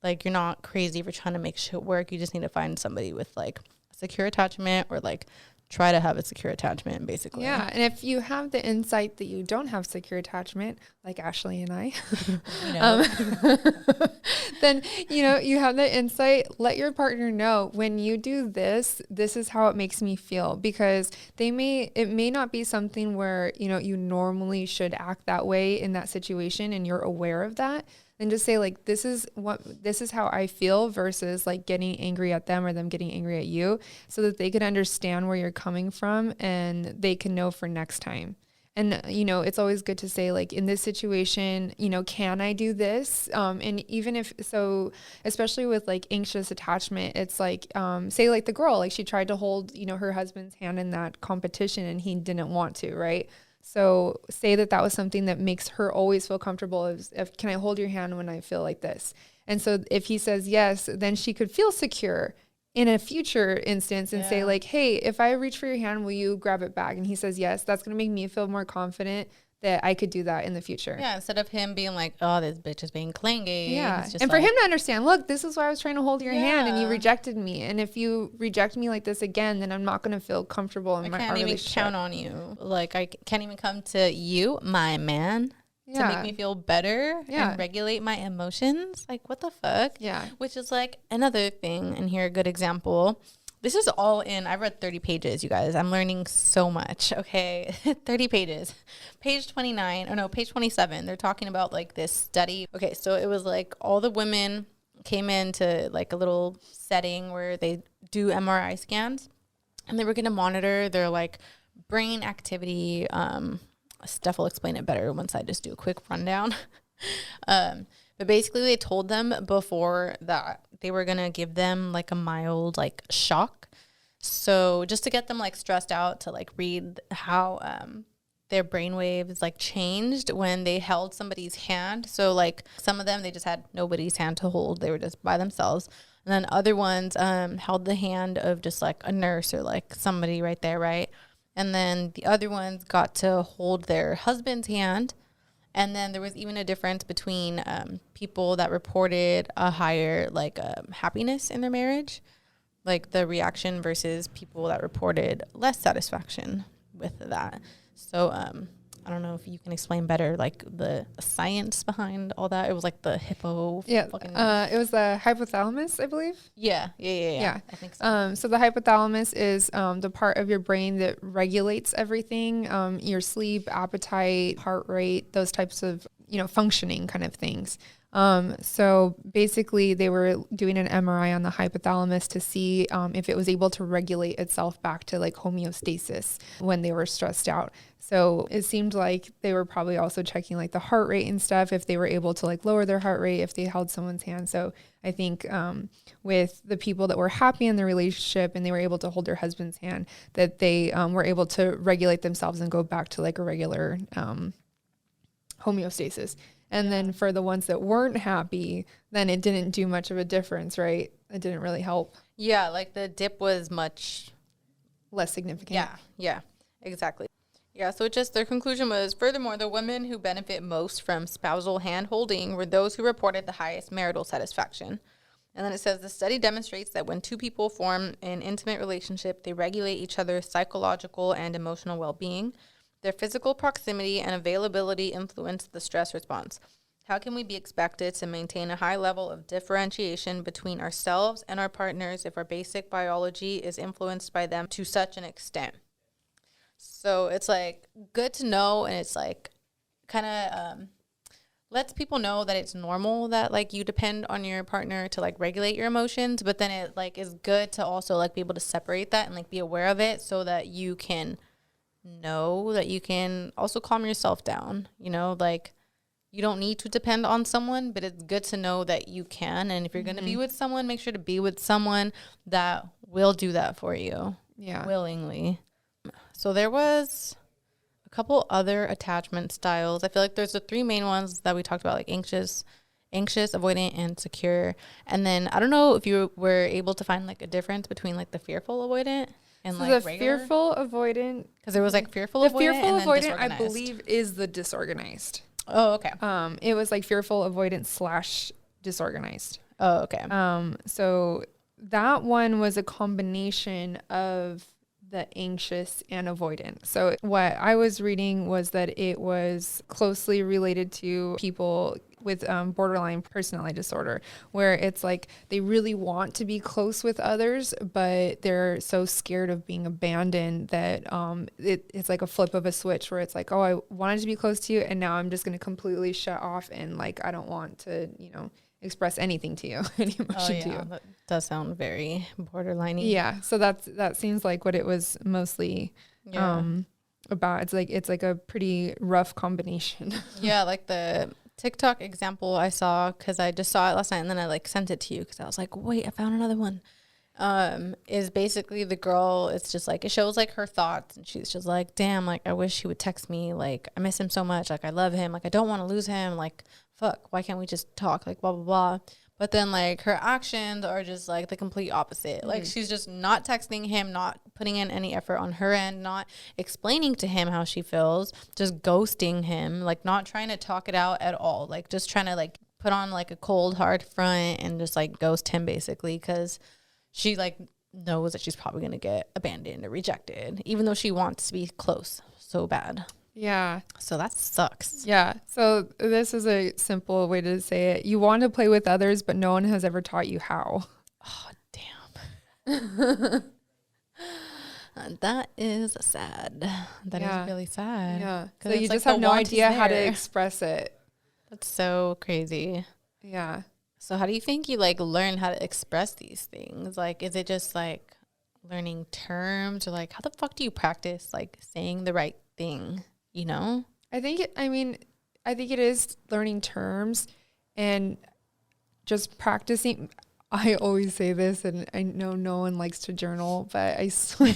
like you're not crazy for trying to make shit work. You just need to find somebody with like a secure attachment, or like try to have a secure attachment, basically. Yeah, and if you have the insight that you don't have secure attachment, like Ashley and I, then, you know, you have the insight, let your partner know when you do this, this is how it makes me feel, because it may not be something where, you know, you normally should act that way in that situation and you're aware of that. Then just say like, this is how I feel versus like getting angry at them or them getting angry at you, so that they can understand where you're coming from and they can know for next time. And, you know, it's always good to say like, in this situation, you know, can I do this? And even if so, especially with like anxious attachment, it's like, say like the girl, like she tried to hold, you know, her husband's hand in that competition and he didn't want to, right? So say that was something that makes her always feel comfortable. If can I hold your hand when I feel like this? And so if he says yes, then she could feel secure in a future instance and say like, hey, if I reach for your hand, will you grab it back? And he says yes. That's going to make me feel more confident that I could do that in the future. Yeah, instead of him being like, oh, this bitch is being clingy. Yeah, just and like, for him to understand, look, this is why I was trying to hold your hand and you rejected me. And if you reject me like this again, then I'm not going to feel comfortable in our relationship. I can't even count on you. Like, I can't even come to you, my man, to make me feel better and regulate my emotions. Like, what the fuck? Yeah. Which is like another thing, and here a good example. This is all I read 30 pages, you guys. I'm learning so much, okay? 30 pages. Page 27, they're talking about, like, this study. Okay, so it was, like, all the women came into, like, a little setting where they do MRI scans. And they were going to monitor their, like, brain activity. Steph will explain it better once I just do a quick rundown. But basically, they told them before that they were going to give them, like, a mild, like, shock. So just to get them, like, stressed out to, like, read how their brainwaves, like, changed when they held somebody's hand. So, like, some of them, they just had nobody's hand to hold. They were just by themselves. And then other ones held the hand of just, like, a nurse or, like, somebody right there, right? And then the other ones got to hold their husband's hand. And then there was even a difference between people that reported a higher, like, happiness in their marriage, like the reaction, versus people that reported less satisfaction with that. So I don't know if you can explain better, like, the science behind all that. It was like the hippo. Yeah. It was the hypothalamus, I believe. Yeah. I think so. So the hypothalamus is the part of your brain that regulates everything, your sleep, appetite, heart rate, those types of functioning kind of things. So basically they were doing an MRI on the hypothalamus to see if it was able to regulate itself back to like homeostasis when they were stressed out. So it seemed like they were probably also checking like the heart rate and stuff, if they were able to like lower their heart rate, if they held someone's hand. So I think with the people that were happy in the relationship and they were able to hold their husband's hand, that they were able to regulate themselves and go back to like a regular homeostasis. And then for the ones that weren't happy, then it didn't do much of a difference, right? It didn't really help. Yeah, like the dip was much less significant. Yeah, exactly. Yeah, so their conclusion was, furthermore, the women who benefit most from spousal hand-holding were those who reported the highest marital satisfaction. And then it says, the study demonstrates that when two people form an intimate relationship, they regulate each other's psychological and emotional well-being. Their physical proximity and availability influence the stress response. How can we be expected to maintain a high level of differentiation between ourselves and our partners if our basic biology is influenced by them to such an extent? So it's like good to know, and it's like kind of lets people know that it's normal that like you depend on your partner to like regulate your emotions, but then it like is good to also like be able to separate that and like be aware of it so that you can know that you can also calm yourself down. Like you don't need to depend on someone, but it's good to know that you can. And if you're going to be with someone, make sure to be with someone that will do that for you. Yeah. Willingly. So there was a couple other attachment styles. I feel like there's the three main ones that we talked about, like anxious, avoidant, and secure. And then I don't know if you were able to find like a difference between like the fearful avoidant and so like the regular? Fearful avoidant, because there was like fearful the avoidant fearful and then avoidant disorganized. I believe is the disorganized. Oh, okay. It was like fearful avoidant / disorganized. Oh, okay. So that one was a combination of the anxious and avoidant. So what I was reading was that it was closely related to people with borderline personality disorder, where it's like they really want to be close with others, but they're so scared of being abandoned that it's like a flip of a switch where it's like, oh, I wanted to be close to you, and now I'm just going to completely shut off, and like I don't want to, express anything to you, any emotion to you. That does sound very borderline-y. Yeah, so that seems like what it was mostly about. It's like a pretty rough combination. Yeah, like the TikTok example I saw, because I just saw it last night and then I like sent it to you because I was like, wait, I found another one. Is basically the girl, it's just like, it shows like her thoughts, and she's just like, damn, like I wish he would text me, like I miss him so much, like I love him, like I don't want to lose him, like fuck, why can't we just talk, like blah blah blah. But then like her actions are just like the complete opposite. Like she's just not texting him, not putting in any effort on her end, not explaining to him how she feels, just ghosting him, like not trying to talk it out at all, like just trying to like put on like a cold hard front and just like ghost him basically, because she like knows that she's probably going to get abandoned or rejected, even though she wants to be close so bad. Yeah. So that sucks. Yeah. So this is a simple way to say it. You want to play with others, but no one has ever taught you how. Oh, damn. That is sad. That is really sad. Yeah. So you you like just have no idea how to there. express it. That's so crazy. Yeah. So how do you think you like learn how to express these things? Like, is it just like learning terms, or like how the fuck do you practice like saying the right thing? I think it is learning terms and just practicing. I always say this, and I know no one likes to journal, but I swear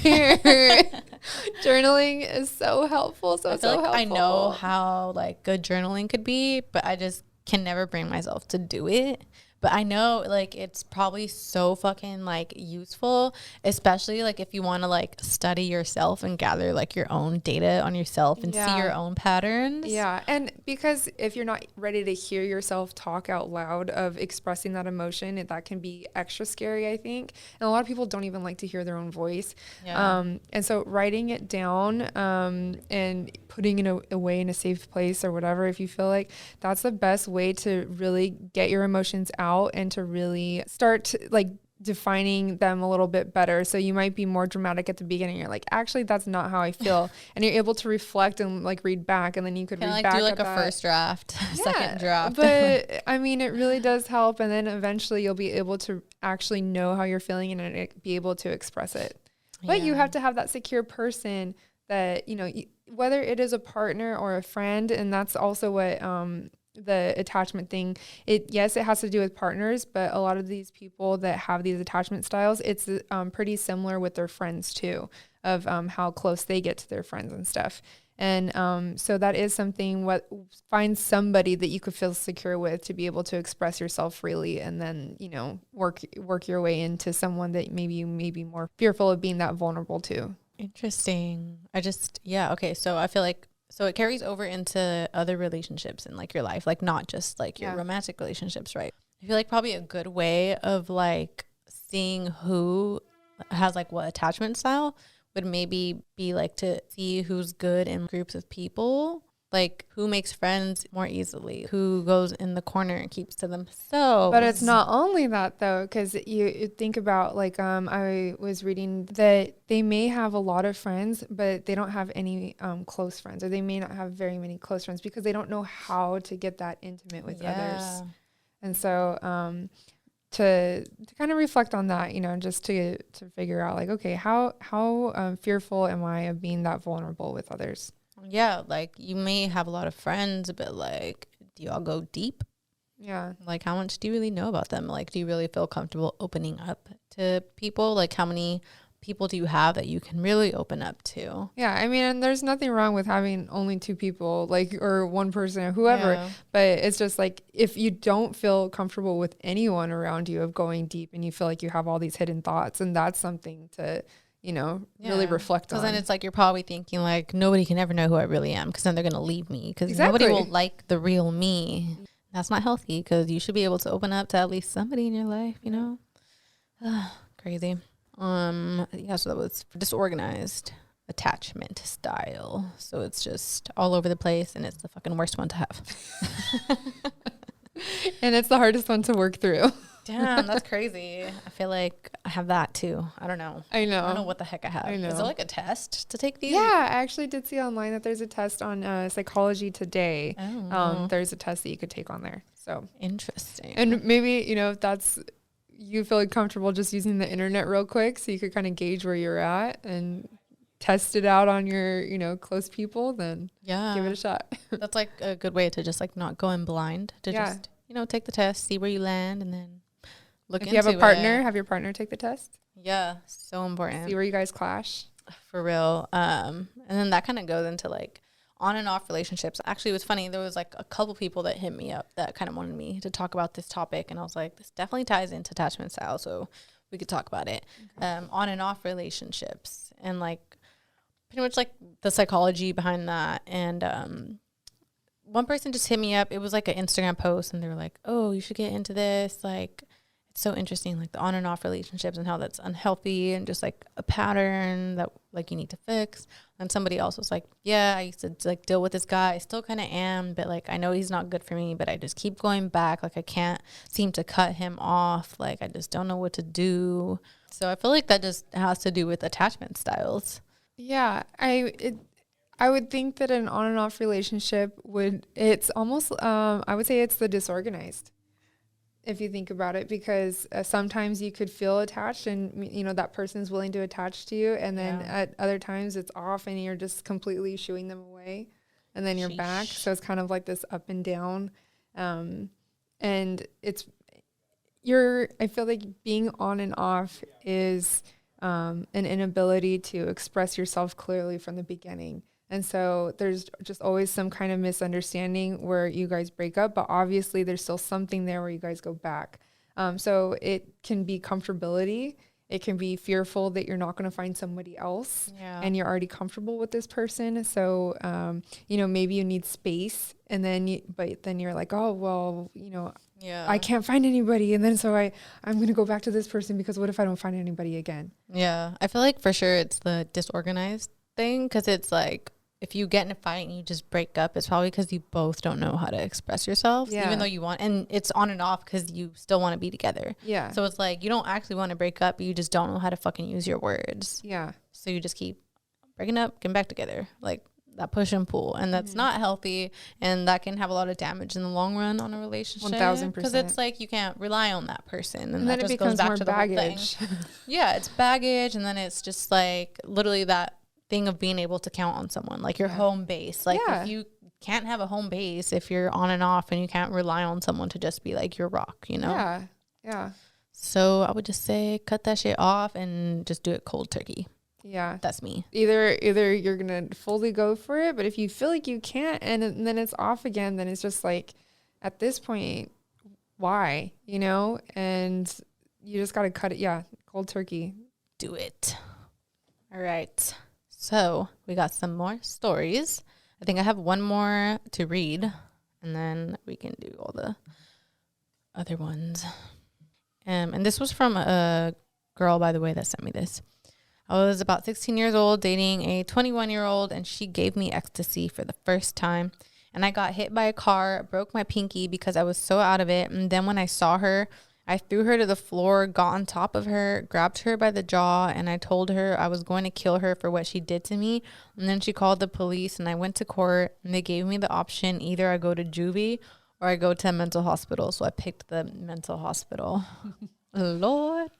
journaling is so helpful. So helpful. I know how like good journaling could be, but I just can never bring myself to do it. But I know like it's probably so fucking like useful, especially like if you want to like study yourself and gather like your own data on yourself and see your own patterns. Yeah. And because if you're not ready to hear yourself talk out loud of expressing that emotion, that can be extra scary, I think. And a lot of people don't even like to hear their own voice. Yeah. And so writing it down and putting it away in a safe place or whatever, if you feel like, that's the best way to really get your emotions out and to really start to like defining them a little bit better. So you might be more dramatic at the beginning. You're like, actually, that's not how I feel. And you're able to reflect and like read back, and then you could read like back do like a that. first draft, second draft. But I mean, it really does help. And then eventually you'll be able to actually know how you're feeling and be able to express it. But you have to have that secure person that, you know, whether it is a partner or a friend. And that's also what, the attachment thing, yes, it has to do with partners, but a lot of these people that have these attachment styles, it's pretty similar with their friends too, of how close they get to their friends and stuff. And so that is something, find somebody that you could feel secure with to be able to express yourself freely, and then, you know, work your way into someone that maybe you may be more fearful of being that vulnerable to. Interesting. Okay. So I feel like, so it carries over into other relationships in like your life, like not just like your romantic relationships, right? I feel like probably a good way of like seeing who has like what attachment style would maybe be like to see who's good in groups of people, like who makes friends more easily, who goes in the corner and keeps to themselves. But it's not only that though, because you think about like I was reading that they may have a lot of friends, but they don't have any close friends, or they may not have very many close friends because they don't know how to get that intimate with others. And so to kind of reflect on that, you know, just to figure out like, okay, how fearful am I of being that vulnerable with others? Yeah, like you may have a lot of friends, but like, do y'all go deep? Yeah. Like, how much do you really know about them? Like, do you really feel comfortable opening up to people? Like, how many people do you have that you can really open up to? Yeah, I mean, and there's nothing wrong with having only two people, like, or one person or whoever. But it's just like, if you don't feel comfortable with anyone around you of going deep, and you feel like you have all these hidden thoughts, and that's something to, you know, really reflect on. Because then it's like, you're probably thinking like, nobody can ever know who I really am, because then they're going to leave me, because nobody will like the real me. That's not healthy, because you should be able to open up to at least somebody in your life, you know? Crazy. So that was disorganized attachment style. So it's just all over the place, and it's the fucking worst one to have. And it's the hardest one to work through. Damn, that's crazy. I feel like I have that too. I don't know. I don't know what the heck I have. Is there like a test to take these? Yeah, I actually did see online that there's a test on Psychology Today. There's a test that you could take on there. So interesting. And maybe, you know, if that's, you feel comfortable just using the internet real quick, so you could kind of gauge where you're at and test it out on your, you know, close people, then give it a shot. That's like a good way to just like not go in blind, to just, you know, take the test, see where you land, and then look into it. If you have a partner, have your partner take the test. Yeah, so important. See where you guys clash. For real. And then that kind of goes into like on and off relationships. Actually, it was funny. There was like a couple people that hit me up that kind of wanted me to talk about this topic. And I was like, this definitely ties into attachment style, so we could talk about it. Okay. On and off relationships, and like pretty much like the psychology behind that. And one person just hit me up. It was like an Instagram post, and they were like, oh, you should get into this. Like, it's so interesting, like the on and off relationships and how that's unhealthy and just like a pattern that like you need to fix. And somebody else was like, yeah, I used to like deal with this guy. I still kind of am, but like I know he's not good for me, but I just keep going back. Like I can't seem to cut him off. Like I just don't know what to do. So I feel like that just has to do with attachment styles. Yeah, I would think that an on and off relationship it's almost, I would say it's the disorganized, if you think about it, because sometimes you could feel attached, and, you know, that person's willing to attach to you. And then at other times it's off, and you're just completely shooing them away, and then you're back. So it's kind of like this up and down. And I feel like being on and off is an inability to express yourself clearly from the beginning. And so there's just always some kind of misunderstanding where you guys break up, but obviously there's still something there where you guys go back. So it can be comfortability. It can be fearful that you're not going to find somebody else, and you're already comfortable with this person. So, you know, maybe you need space, and then but then you're like, oh, well, you know, I can't find anybody. And then so I'm going to go back to this person, because what if I don't find anybody again? Yeah. I feel like for sure it's the disorganized thing, because it's like, if you get in a fight and you just break up, it's probably because you both don't know how to express yourselves, even though you want, and it's on and off because you still want to be together. Yeah. So it's like you don't actually want to break up, you just don't know how to fucking use your words. Yeah. So you just keep breaking up, getting back together, like that push and pull, and that's not healthy, and that can have a lot of damage in the long run on a relationship. 1000%. Because it's like you can't rely on that person, and that then just goes back to the whole thing. Yeah, it's baggage, and then it's just like literally that thing of being able to count on someone, like your home base. Like if you can't have a home base, if you're on and off, and you can't rely on someone to just be like your rock, you know? Yeah. So I would just say cut that shit off and just do it cold turkey. Yeah, that's me. Either you're gonna fully go for it, but if you feel like you can't, and then it's off again, then it's just like, at this point, why, you know? And you just gotta cut it. Yeah, cold turkey. Do it. All right. So we got some more stories. I think I have one more to read, and then we can do all the other ones. And this was from a girl, by the way, that sent me this. I was about 16 years old dating a 21-year-old, and she gave me ecstasy for the first time. And I got hit by a car, broke my pinky because I was so out of it. And then when I saw her, I threw her to the floor, got on top of her, grabbed her by the jaw, and I told her I was going to kill her for what she did to me. And then she called the police, and I went to court, and they gave me the option, either I go to juvie or I go to a mental hospital. So I picked the mental hospital. Lord.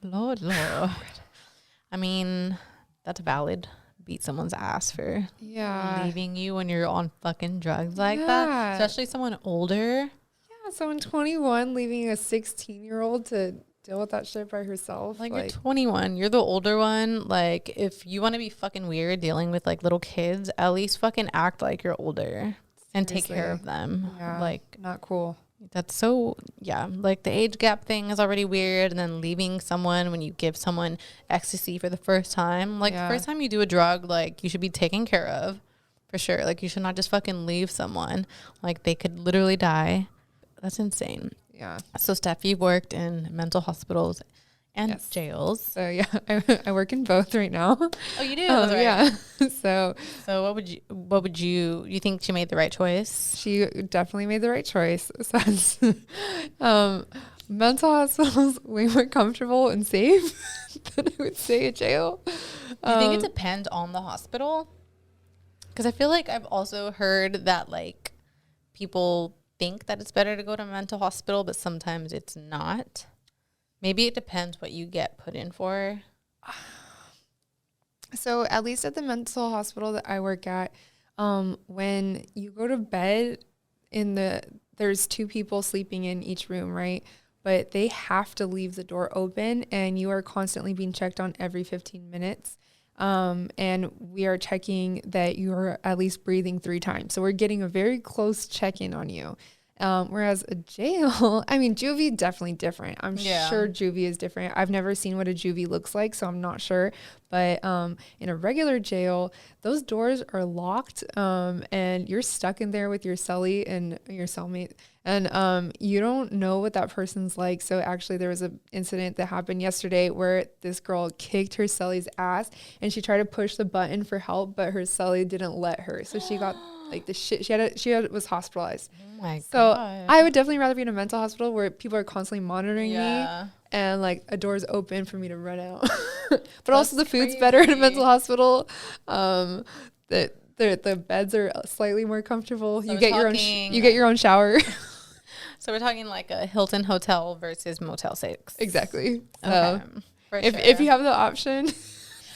I mean, that's valid. Beat someone's ass for leaving you when you're on fucking drugs like that. Especially someone older. Yeah, someone 21 leaving a 16-year-old to deal with that shit by herself. Like you're 21. You're the older one. Like, if you want to be fucking weird dealing with, like, little kids, at least fucking act like you're older. And take care of them. Yeah, like, not cool. That's so, like the age gap thing is already weird. And then leaving someone when you give someone ecstasy for the first time. Like, the first time you do a drug, like, you should be taken care of for sure. Like, you should not just fucking leave someone. Like, they could literally die. That's insane. Yeah. So, Steph, you've worked in mental hospitals and jails. So, yeah, I work in both right now. Oh, you do? Right. Yeah. So what would you think she made the right choice? She definitely made the right choice. Mental hospitals way more comfortable and safe than I would say a jail. Do you think it depends on the hospital? Because I feel like I've also heard that, like, people think that it's better to go to a mental hospital, but sometimes it's not. Maybe it depends what you get put in for. So at least at the mental hospital that I work at, when you go to bed, there's 2 people sleeping in each room, right? But they have to leave the door open, and you are constantly being checked on every 15 minutes. And we are checking that you're at least breathing 3 times. So we're getting a very close check-in on you. Whereas a jail, I mean, juvie definitely different. I'm sure juvie is different. I've never seen what a juvie looks like, so I'm not sure. But in a regular jail, those doors are locked, and you're stuck in there with your cellie and your cellmate, and you don't know what that person's like. So actually, there was an incident that happened yesterday where this girl kicked her cellie's ass, and she tried to push the button for help, but her cellie didn't let her, so she got like the shit. She was hospitalized. My God. I would definitely rather be in a mental hospital where people are constantly monitoring me, and like a door's open for me to run out. But also the food's better in a mental hospital. The beds are slightly more comfortable. So you get your own shower. So we're talking like a Hilton hotel versus Motel 6. Exactly. Okay. If you have the option.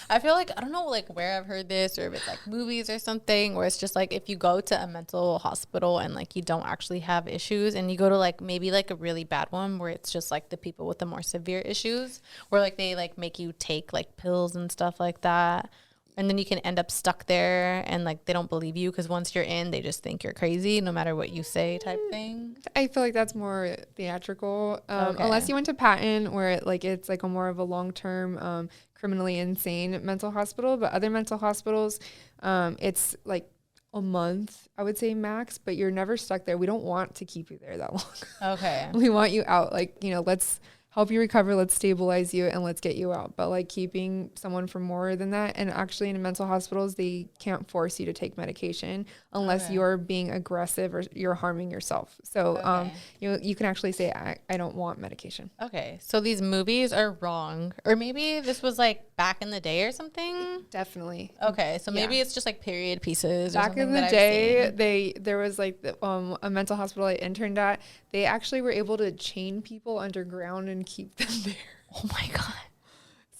I feel like, I don't know, like, where I've heard this, or if it's, like, movies or something, where it's just, like, if you go to a mental hospital and, like, you don't actually have issues, and you go to, like, maybe, like, a really bad one where it's just, like, the people with the more severe issues, where, like, they, like, make you take, like, pills and stuff like that, and then you can end up stuck there, and, like, they don't believe you, because once you're in, they just think you're crazy, no matter what you say type thing. I feel like that's more theatrical, unless you went to Patton, where, it's, like, a more of a long-term, criminally insane mental hospital. But other mental hospitals, it's like a month, I would say, max, but you're never stuck there. We don't want to keep you there that long. Okay. We want you out. Like, let's help you recover, let's stabilize you, and let's get you out. But like keeping someone for more than that, and actually in mental hospitals, they can't force you to take medication unless you're being aggressive or you're harming yourself. So you can actually say, I don't want medication. Okay, so these movies are wrong, or maybe this was like back in the day or something. Definitely. Okay, so maybe it's just like period pieces. Or Back something in the that day, there was like a mental hospital I interned at. They actually were able to chain people underground and keep them there. Oh my God.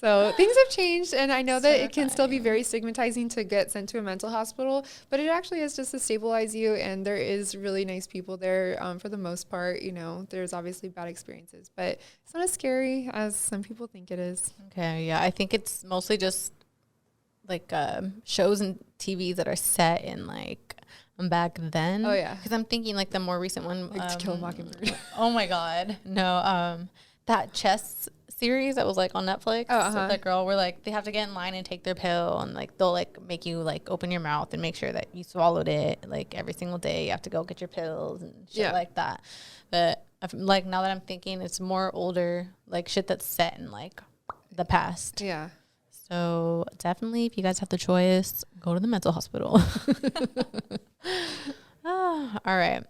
So things have changed, and I know that it can still be very stigmatizing to get sent to a mental hospital, but it actually is just to stabilize you, and there is really nice people there for the most part. You know, there's obviously bad experiences, but it's not as scary as some people think it is. Okay, yeah, I think it's mostly just like shows and TVs that are set in like back then. Oh yeah, because I'm thinking like the more recent one, like To Kill a Mockingbird. Oh my God, no, that chess series that was like on Netflix. That girl where like they have to get in line and take their pill, and like they'll like make you like open your mouth and make sure that you swallowed it like every single day. You have to go get your pills and shit like that. But like now that I'm thinking, it's more older like shit that's set in like the past. Yeah. So definitely, if you guys have the choice, go to the mental hospital. All right.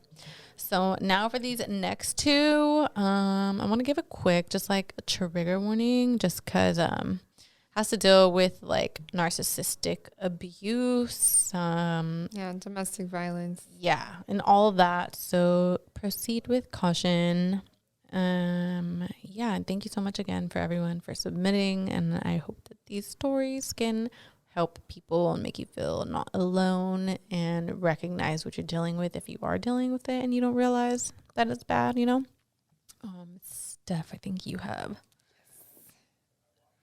So now for these next two, I want to give a quick, just like a trigger warning, just because has to deal with like narcissistic abuse. Domestic violence. Yeah, and all of that. So proceed with caution. Yeah, and thank you so much again for everyone for submitting, and I hope that these stories can help people and make you feel not alone and recognize what you're dealing with if you are dealing with it and you don't realize that it's bad, you know. Steph, I think you have.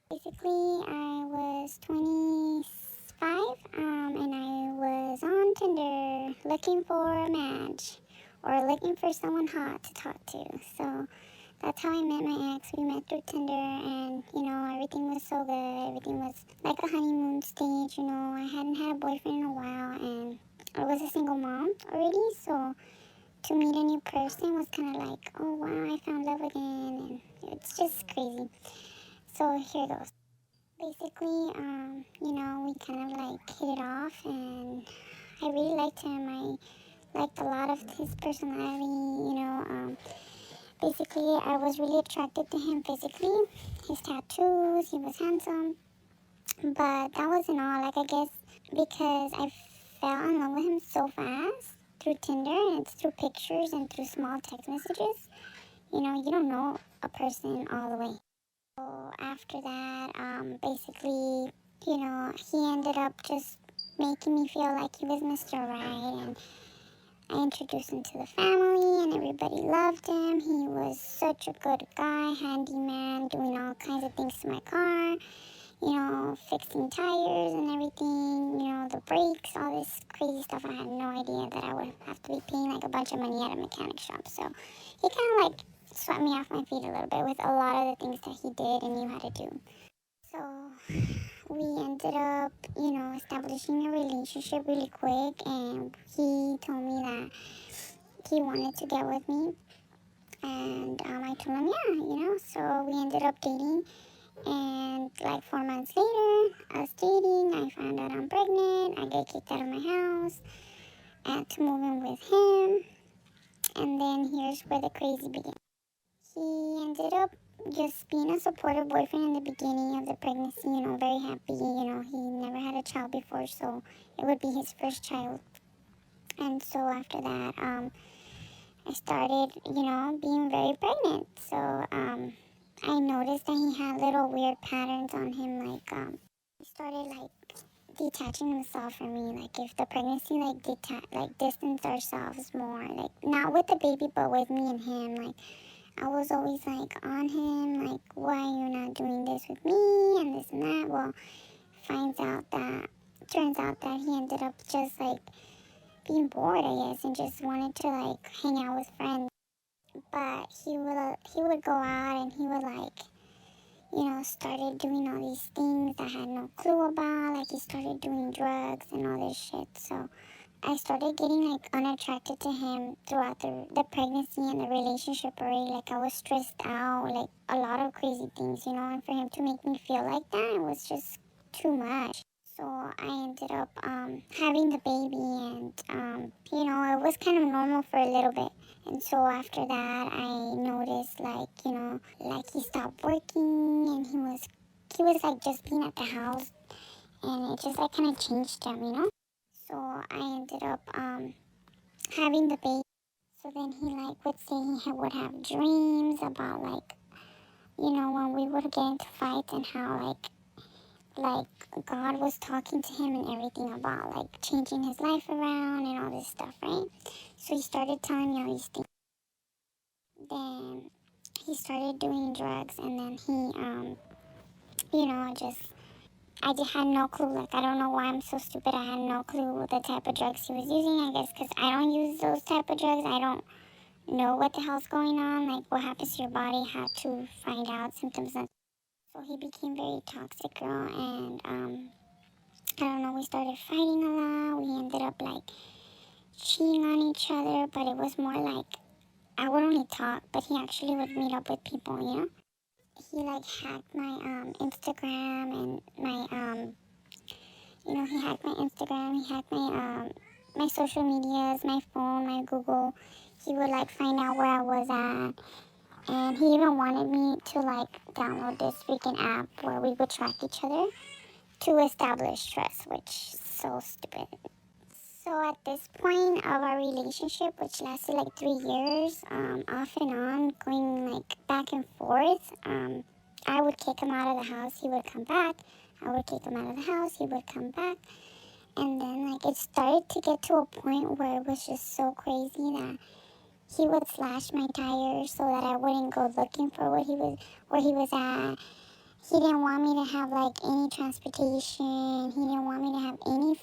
Basically, I was 25 and I was on Tinder looking for a match or looking for someone hot to talk to. So that's how I met my ex. We met through Tinder, and, you know, everything was so good. Everything was like a honeymoon stage, you know. I hadn't had a boyfriend in a while, and I was a single mom already, so to meet a new person was kind of like, oh, wow, I found love again, and it's just crazy. So here goes. Basically, you know, we kind of like hit it off, and I really liked him. I liked a lot of his personality, you know. Basically, I was really attracted to him physically, his tattoos, he was handsome, but that wasn't all. Like, I guess because I fell in love with him so fast through Tinder, and it's through pictures and through small text messages. You know, you don't know a person all the way. So after that, basically, you know, he ended up just making me feel like he was Mr. Right, and I introduced him to the family, and everybody loved him. He was such a good guy, handyman, doing all kinds of things to my car, you know, fixing tires and everything, you know, the brakes, all this crazy stuff. I had no idea that I would have to be paying like a bunch of money at a mechanic shop. So he kind of like swept me off my feet a little bit with a lot of the things that he did and knew how to do. So we ended up, you know, establishing a relationship really quick, and he told me that he wanted to get with me, and I told him, yeah, you know. So we ended up dating, and like 4 months later, us dating, I found out I'm pregnant. I get kicked out of my house. I had to move in with him, and then here's where the crazy began. He ended up just being a supportive boyfriend in the beginning of the pregnancy, you know, very happy. You know, he never had a child before, so it would be his first child. And so after that, I started, you know, being very pregnant. So I noticed that he had little weird patterns on him, like he started like detaching himself from me. Like if the pregnancy like distanced ourselves more, like not with the baby, but with me and him, like. I was always like on him, like, why are you not doing this with me and this and that. Well, turns out that he ended up just like being bored, I guess, and just wanted to like hang out with friends. But he would go out, and he would like, you know, started doing all these things I had no clue about. Like he started doing drugs and all this shit. So I started getting like unattracted to him throughout the pregnancy and the relationship already. Like I was stressed out, like a lot of crazy things, you know, and for him to make me feel like that, it was just too much. So I ended up having the baby, and you know, it was kind of normal for a little bit. And so after that, I noticed, like, you know, like he stopped working, and he was like just being at the house, and it just like kind of changed him, you know. So I ended up having the baby. So then he like would say would have dreams about, like, you know, when we would get into fights, and how like God was talking to him and everything about like changing his life around and all this stuff, right? So he started telling me all these things. Then he started doing drugs, and then he, you know, I just had no clue. Like, I don't know why I'm so stupid. I had no clue the type of drugs he was using, I guess, because I don't use those type of drugs. I don't know what the hell's going on, like what happens to your body, how to find out symptoms. And so he became very toxic, girl, and I don't know, we started fighting a lot. We ended up like cheating on each other, but it was more like I would only talk, but he actually would meet up with people, you know. He like hacked my Instagram and my you know, he hacked my Instagram, he hacked my social medias, my phone, my Google. He would like find out where I was at, and he even wanted me to like download this freaking app where we would track each other to establish trust, which is so stupid. So at this point of our relationship, which lasted like 3 years, off and on, going like back and forth, I would kick him out of the house, he would come back. I would kick him out of the house, he would come back. And then like it started to get to a point where it was just so crazy that he would slash my tires so that I wouldn't go looking for where he was at. He didn't want me to have like any transportation. He didn't want me to have any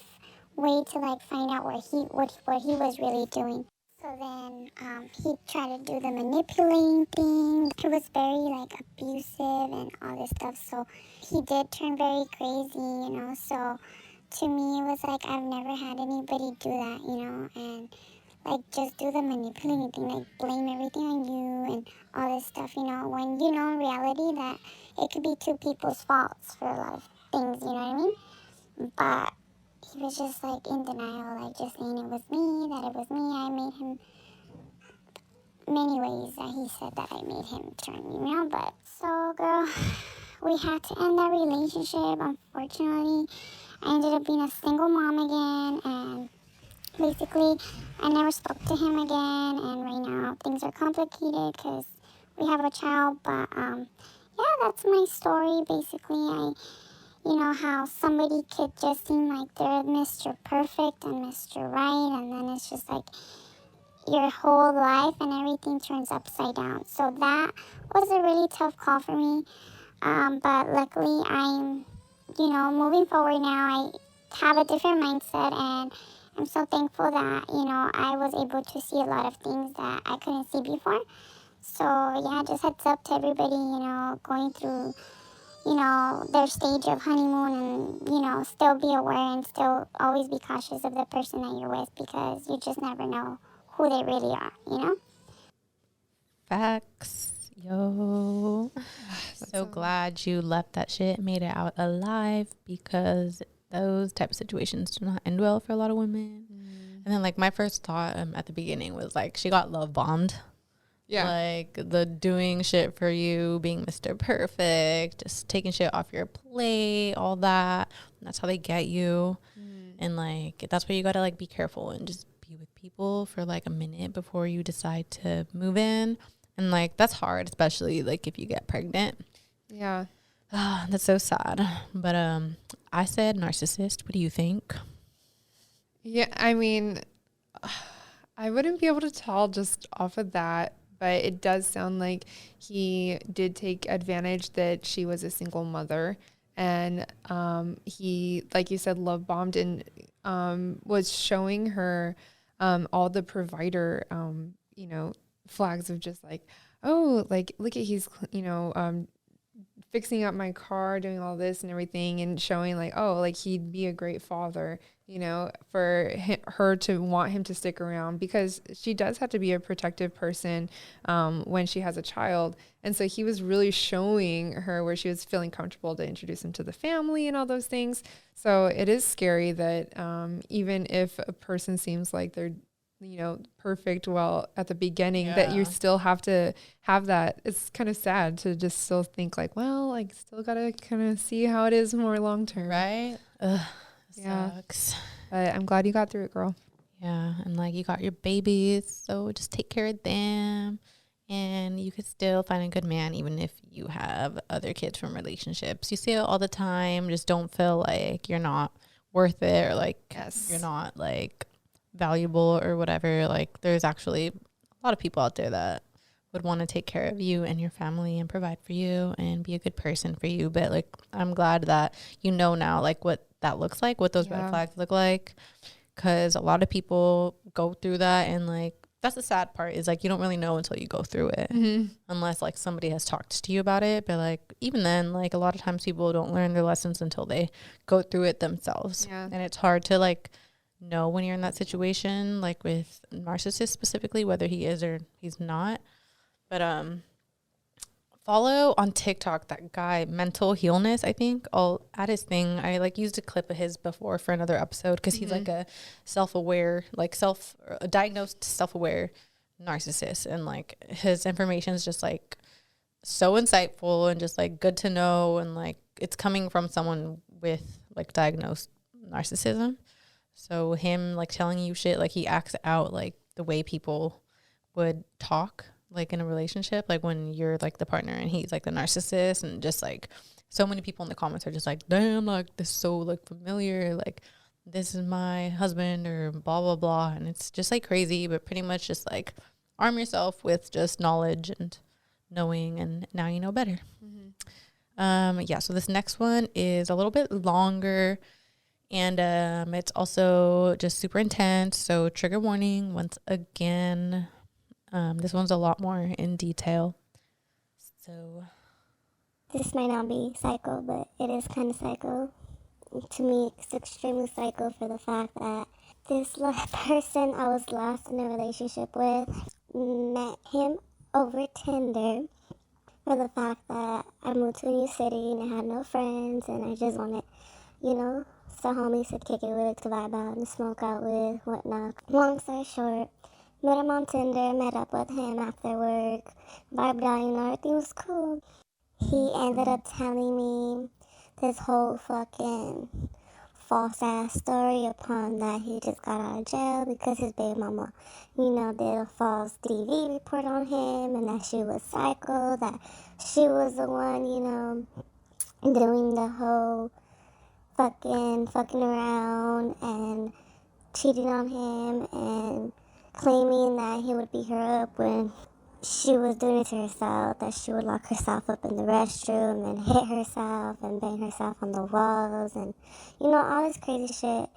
way to like find out what he was really doing. So then he tried to do the manipulating thing. He was very like abusive and all this stuff. So he did turn very crazy, you know. So to me, it was like I've never had anybody do that, you know, and like just do the manipulating thing, like blame everything on you and all this stuff, you know, when you know in reality that it could be two people's faults for a lot of things, you know what I mean? But he was just like in denial, like just saying it was me, that it was me. I made him many ways that he said that I made him turn, you know. But so, girl, we had to end that relationship. Unfortunately, I ended up being a single mom again, and basically I never spoke to him again. And right now things are complicated because we have a child. But yeah, that's my story. Basically, you know how somebody could just seem like they're Mr. Perfect and Mr. Right, and then it's just like your whole life and everything turns upside down. So that was a really tough call for me. But luckily, I'm, you know, moving forward now. I have a different mindset, and I'm so thankful that, you know, I was able to see a lot of things that I couldn't see before. So yeah, just heads up to everybody, you know, going through, you know, their stage of honeymoon, and, you know, still be aware and still always be cautious of the person that you're with, because you just never know who they really are, you know? Facts. Yo. So glad you left that shit, made it out alive, because those type of situations do not end well for a lot of women. And then like my first thought at the beginning was like, she got love bombed. Yeah. Like the doing shit for you, being Mr. Perfect, just taking shit off your plate, all that. And that's how they get you. And like, that's why you got to like be careful and just be with people for like a minute before you decide to move in. And like, that's hard, especially like if you get pregnant. Yeah. That's so sad. But I said narcissist. What do you think? Yeah, I mean, I wouldn't be able to tell just off of that, but it does sound like he did take advantage that she was a single mother, and he, like you said, love bombed, and was showing her all the provider, you know, flags of just like, oh, like look at, he's, you know, fixing up my car, doing all this and everything, and showing like, oh, like he'd be a great father, you know, for her to want him to stick around, because she does have to be a protective person when she has a child. And so he was really showing her where she was feeling comfortable to introduce him to the family and all those things. So it is scary that even if a person seems like they're, you know, perfect well at the beginning, that you still have to have that. It's kind of sad to just still think like, well, like still gotta kind of see how it is more long term, right? Sucks. But I'm glad you got through it, girl. Yeah, and like you got your babies, so just take care of them, and you could still find a good man even if you have other kids from relationships. You see it all the time. Just don't feel like you're not worth it, or like you're not like valuable or whatever. Like there's actually a lot of people out there that would want to take care of you and your family and provide for you and be a good person for you. But like I'm glad that you know now like what that looks like, what those red flags look like, because a lot of people go through that, and like that's the sad part is like you don't really know until you go through it, unless like somebody has talked to you about it. But like even then, like a lot of times people don't learn their lessons until they go through it themselves. And it's hard to like know when you're in that situation, like with narcissists specifically, whether he is or he's not. But follow on TikTok that guy Mental Healness. I think I'll add his thing. I like used a clip of his before for another episode, because he's like a self-aware, like diagnosed self-aware narcissist, and like his information is just like so insightful and just like good to know, and like it's coming from someone with like diagnosed narcissism. So him like telling you shit, like he acts out like the way people would talk like in a relationship, like when you're like the partner and he's like the narcissist, and just like so many people in the comments are just like, damn, like this is so like familiar, like this is my husband, or blah blah blah. And it's just like crazy, but pretty much just like arm yourself with just knowledge and knowing, and now you know better. So this next one is a little bit longer, and it's also just super intense, so trigger warning once again. This one's a lot more in detail. So this might not be psycho, but it is kind of psycho. To me, it's extremely psycho for the fact that this person I was last in a relationship with met him over Tinder, for the fact that I moved to a new city and I had no friends, and I just wanted, you know, some homies to kick it with, to vibe out and smoke out with, whatnot. Long story short, met him on Tinder, met up with him after work, vibed out, you know, everything was cool. He ended up telling me this whole fucking false ass story upon that he just got out of jail because his baby mama, you know, did a false DV report on him, and that she was psycho, that she was the one, you know, doing the whole fucking around and cheating on him, and claiming that he would beat her up when she was doing it to herself, that she would lock herself up in the restroom and hit herself and bang herself on the walls, and, you know, all this crazy shit.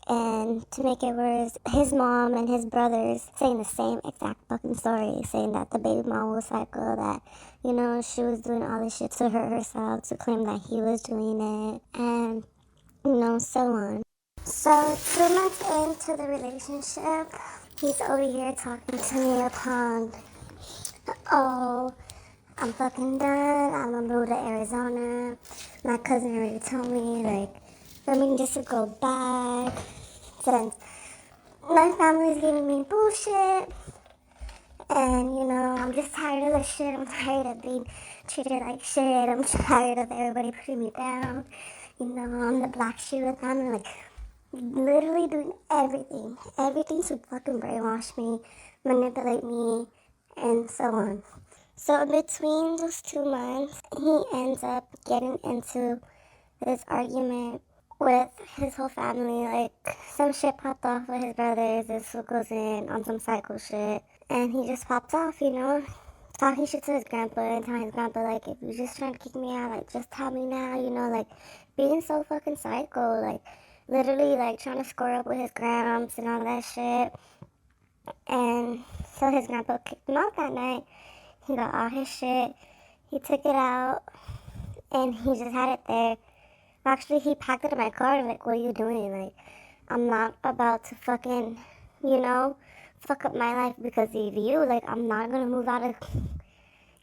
And to make it worse, his mom and his brothers saying the same exact fucking story, saying that the baby mom was psycho, that, you know, she was doing all this shit to hurt herself, to claim that he was doing it, and, you know, so on. So 2 months into the relationship, he's over here talking to me upon, oh, I'm fucking done, I'm gonna move to Arizona. My cousin already told me, like, for me just to go back, since my family's giving me bullshit, and, you know, I'm just tired of the shit. I'm tired of being treated like shit. I'm tired of everybody putting me down. You know, I'm the black sheep of the family, like, literally doing everything to fucking brainwash me, manipulate me, and so on. So in between those 2 months, he ends up getting into this argument with his whole family. Like, some shit popped off with his brothers. This goes in on some psycho shit, and he just pops off, you know, talking shit to his grandpa and telling his grandpa, like, if you're just trying to kick me out, like, just tell me now, you know, like, being so fucking psycho, like, literally, like, trying to score up with his gramps and all that shit. And so his grandpa kicked him out that night. He got all his shit. He took it out and he just had it there. Actually, he packed it in my car, like, what are you doing? Like, I'm not about to fucking, fuck up my life because of you. Like, I'm not gonna move out of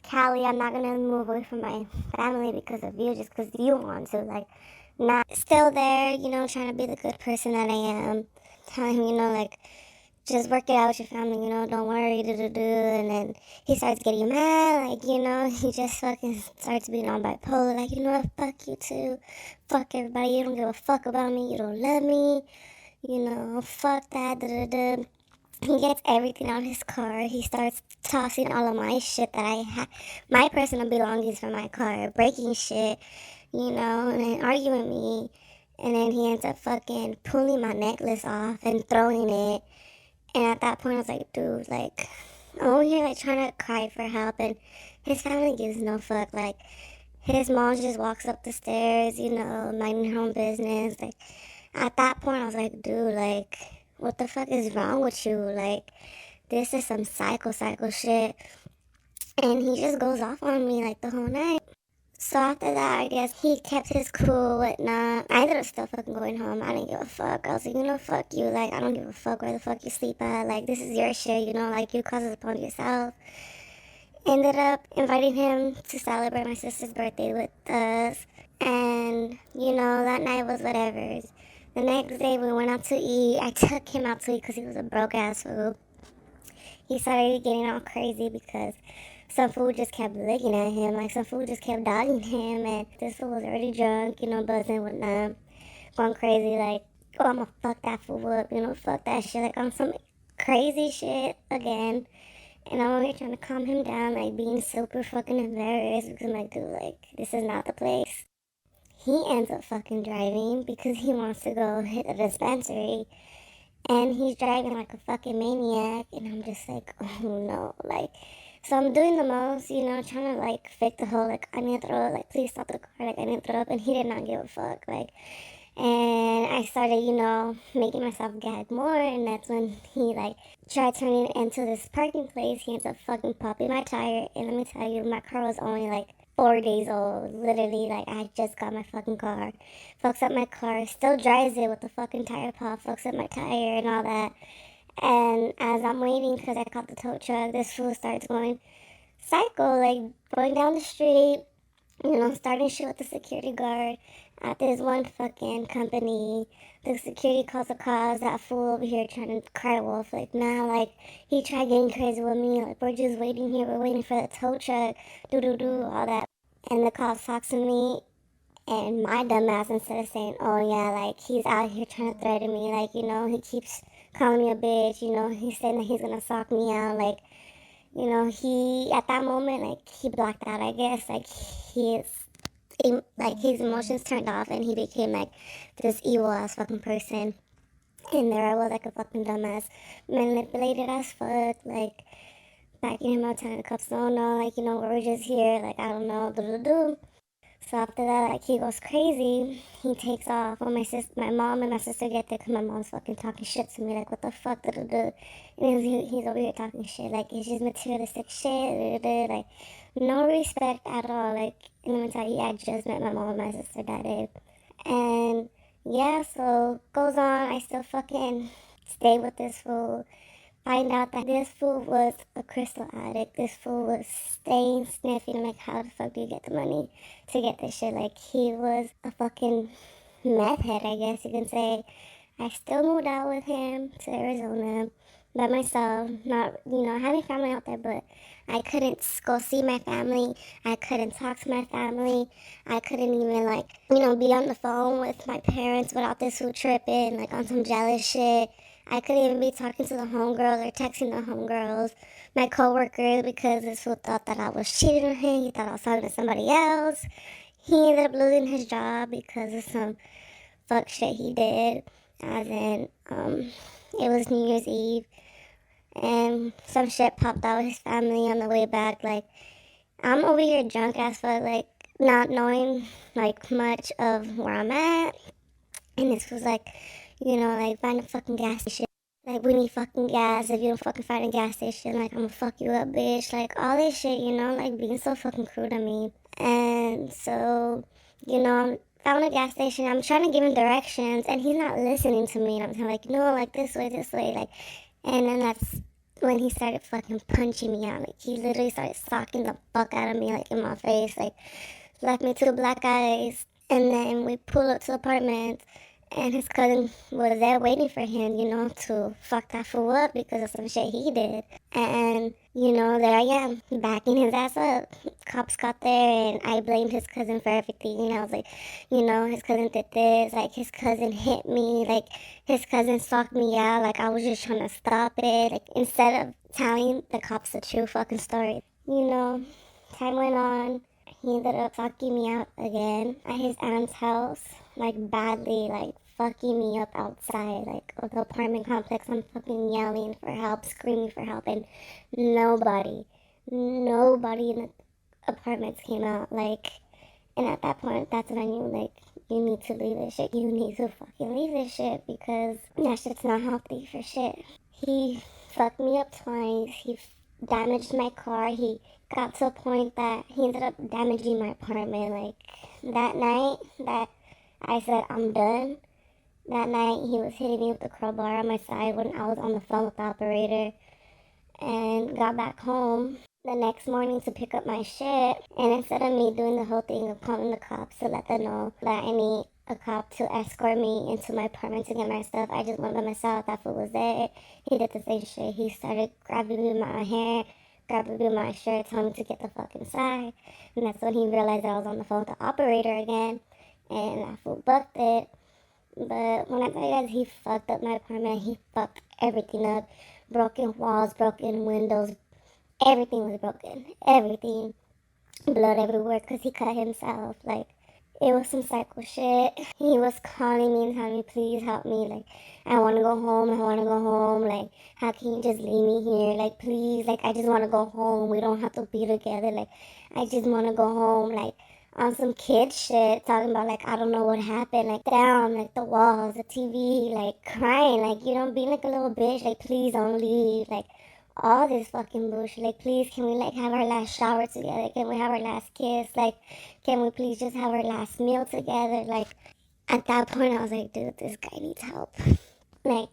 Cali. I'm not gonna move away from my family because of you, just because you want to. Like, not still there, trying to be the good person that I am. Telling him, like, just work it out with your family, don't worry, and then he starts getting mad, like, he just fucking starts being on bipolar, like, fuck you too, fuck everybody, you don't give a fuck about me, you don't love me, fuck that, He gets everything out of his car. He starts tossing all of my shit that I have, my personal belongings from my car, breaking shit, and then arguing with me. And then he ends up fucking pulling my necklace off and throwing it. And at that point, I was like, dude, like, I'm over here, like, trying to cry for help. And his family gives no fuck. Like, his mom just walks up the stairs, minding her own business. Like, at that point, I was like, dude, like, what the fuck is wrong with you? Like, this is some psycho shit. And he just goes off on me, like, the whole night. So after that, I guess he kept his cool, whatnot. I ended up still fucking going home. I didn't give a fuck. I was like, fuck you. Like, I don't give a fuck where the fuck you sleep at. Like, this is your shit, like, you caused it upon yourself. Ended up inviting him to celebrate my sister's birthday with us. And, that night was whatever. The next day, we went out to eat. I took him out to eat because he was a broke-ass fool. He started getting all crazy because some fool just kept looking at him, like some fool just kept dogging him, and this fool was already drunk, buzzing, whatnot, going crazy, like, oh, I'm gonna fuck that fool up, fuck that shit, like, on some crazy shit again. And I'm over here trying to calm him down, like, being super fucking embarrassed, because I'm like, dude, like, this is not the place. He ends up fucking driving because he wants to go hit a dispensary. And he's driving like a fucking maniac. And I'm just like, oh no. Like, so I'm doing the most, trying to like fake the whole, like, I need to throw up. Like, please stop the car. Like, I need to throw up. And he did not give a fuck. Like, and I started, making myself gag more. And that's when he, like, tried turning into this parking place. He ends up fucking popping my tire. And let me tell you, my car was only like 4 days old. Literally, like, I just got my fucking car. Fucks up my car. Still drives it with the fucking tire pop. Fucks up my tire and all that. And as I'm waiting, because I caught the tow truck, this fool starts going psycho, like, going down the street, starting shit with the security guard at this one fucking company. The security calls the cops. That fool over here trying to cry wolf. Like, nah, like, he tried getting crazy with me. Like, we're just waiting here. We're waiting for the tow truck. All that. And the cops talks to me. And my dumb ass, instead of saying, oh yeah, like, he's out here trying to threaten me. Like, he keeps calling me a bitch. He's saying that he's going to sock me out. Like, he, at that moment, like, he blacked out, I guess. Like, like, his emotions turned off, and he became, like, this evil-ass fucking person. And there I was, like, a fucking dumbass, manipulated as fuck, like, backing him out, telling the cops, oh, no, like, we're just here, like, I don't know, So after that, like, he goes crazy. He takes off. When my mom and my sister get there, because my mom's fucking talking shit to me, like, what the fuck, And he's over here talking shit, like, it's just materialistic shit, like, no respect at all. Like, and let me tell you, I just met my mom and my sister that day. And, yeah, so, goes on. I still fucking stay with this fool. Find out that this fool was a crystal addict. This fool was staying, sniffing, like, how the fuck do you get the money to get this shit? Like, he was a fucking meth head, I guess you can say. I still moved out with him to Arizona by myself, not, having family out there, but I couldn't go see my family. I couldn't talk to my family. I couldn't even, like, be on the phone with my parents without this fool tripping, like, on some jealous shit. I couldn't even be talking to the homegirls or texting the homegirls, my coworkers, because this fool thought that I was cheating on him. He thought I was talking to somebody else. He ended up losing his job because of some fuck shit he did. As in, it was New Year's Eve, and some shit popped out with his family on the way back. Like, I'm over here drunk as fuck, like, not knowing, like, much of where I'm at. And this was like, like, find a fucking gas station. Like, we need fucking gas. If you don't fucking find a gas station, like, I'm gonna fuck you up, bitch. Like, all this shit, you know, like, being so fucking crude to me. And so, you know, I found a gas station. I'm trying to give him directions, and he's not listening to me. And I'm like, no, like, this way, like, and then that's when he started fucking punching me out. Like, he literally started socking the fuck out of me, like, in my face. Like, left me two black eyes. And then we pulled up to the apartment, and his cousin was there waiting for him, you know, to fuck that fool up because of some shit he did. And, you know, there I am, backing his ass up. Cops got there, and I blamed his cousin for everything. And I was like, you know, his cousin did this. Like, his cousin hit me. Like, his cousin socked me out. Like, I was just trying to stop it. Like, instead of telling the cops the true fucking story. You know, time went on. He ended up fucking me out again at his aunt's house, like badly, like fucking me up outside, like of the apartment complex. I'm fucking yelling for help, screaming for help, and nobody in the apartments came out. Like, and at that point, that's when I knew, like, you need to leave this shit. You need to fucking leave this shit because that shit's not healthy for shit. He fucked me up twice. He damaged my car. He got to a point that he ended up damaging my apartment. Like, that night that I said I'm done, that night he was hitting me with the crowbar on my side when I was on the phone with the operator, and got back home the next morning to pick up my shit. And instead of me doing the whole thing of calling the cops to let them know that I need a cop to escort me into my apartment to get my stuff, I just went by myself. That fool was there. He did the same shit. He started grabbing me by my hair, grabbing me by my shirt, telling me to get the fuck inside. And that's when he realized that I was on the phone with the operator again. And that fool bucked it. But when I tell you guys, he fucked up my apartment. He fucked everything up. Broken walls, broken windows. Everything was broken. Everything. Blood everywhere because he cut himself. Like, it was some psycho shit. He was calling me and telling me, please help me. Like, I want to go home. I want to go home. Like, how can you just leave me here? Like, please. Like, I just want to go home. We don't have to be together. Like, I just want to go home. Like, on some kid shit, talking about, like, I don't know what happened. Like, down, like, the walls, the TV, like, crying. Like, you know, being like a little bitch. Like, please don't leave. Like, all this fucking bullshit. Like, please, can we, like, have our last shower together? Can we have our last kiss? Like, can we please just have our last meal together? Like, at that point, I was like, dude, this guy needs help. Like,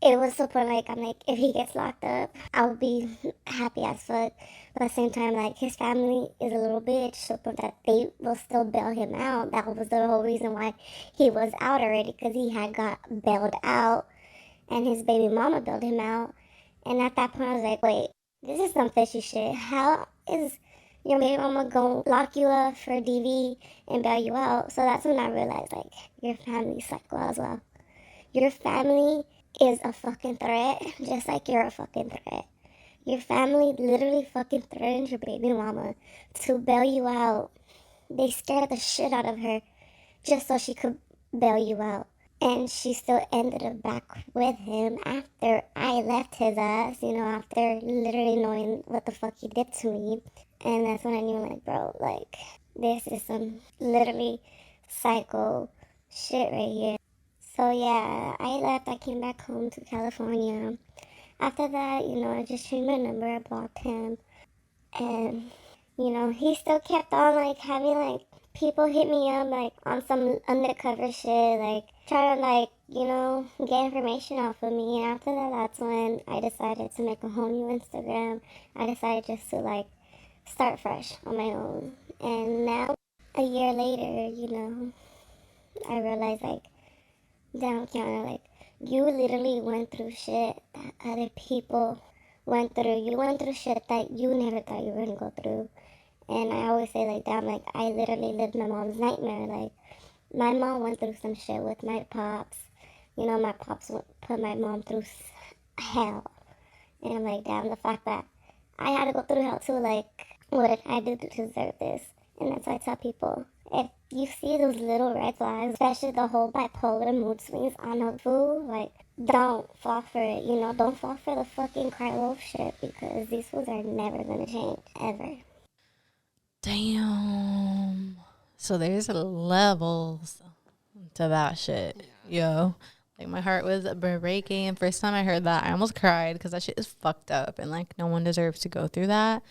it was so point, like, I'm like, if he gets locked up, I'll be happy as fuck. But at the same time, like, his family is a little bitch, so that they will still bail him out. That was the whole reason why he was out already, because he had got bailed out, and his baby mama bailed him out. And at that point, I was like, wait, this is some fishy shit. How is your baby mama gonna lock you up for DV and bail you out? So that's when I realized, like, your family's psycho as well. Your family is a fucking threat, just like you're a fucking threat. Your family literally fucking threatened your baby mama to bail you out. They scared the shit out of her just so she could bail you out. And she still ended up back with him after I left his ass, you know, after literally knowing what the fuck he did to me. And that's when I knew, like, bro, like, this is some literally psycho shit right here. So yeah, I left. I came back home to California. After that, you know, I just changed my number. I blocked him. And, you know, he still kept on, like, having, like, people hit me up, like, on some undercover shit, like, trying to, like, you know, get information off of me. And after that, that's when I decided to make a whole new Instagram. I decided just to, like, start fresh on my own. And now, a year later, you know, I realized, like, damn, Kiana, like, you literally went through shit that other people went through. You went through shit that you never thought you were gonna go through. And I always say, like, damn, like, I literally lived my mom's nightmare. Like, my mom went through some shit with my pops. You know, my pops put my mom through hell. And I'm like, damn, the fact that I had to go through hell too, like, what did I do to deserve this? And that's why I tell people, if you see those little red flags, especially the whole bipolar mood swings on a fool, like, don't fall for it, you know? Don't fall for the fucking cry wolf shit, because these fools are never gonna change, ever. Damn. So there's levels to that shit, yo. Like, my heart was breaking. First time I heard that, I almost cried because that shit is fucked up, and like, no one deserves to go through that.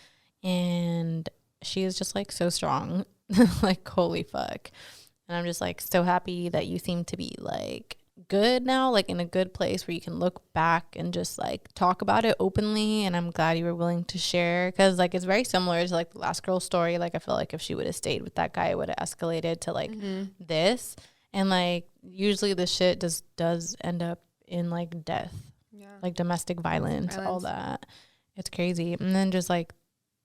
And she is just like so strong. Like, holy fuck. And I'm just like so happy that you seem to be like good now, like in a good place where you can look back and just like talk about it openly. And I'm glad you were willing to share, because like it's very similar to like the last girl's story. Like, I feel like if she would have stayed with that guy, it would have escalated to like this. And like, usually the shit does end up in like death, like domestic violence, all that. It's crazy. And then just like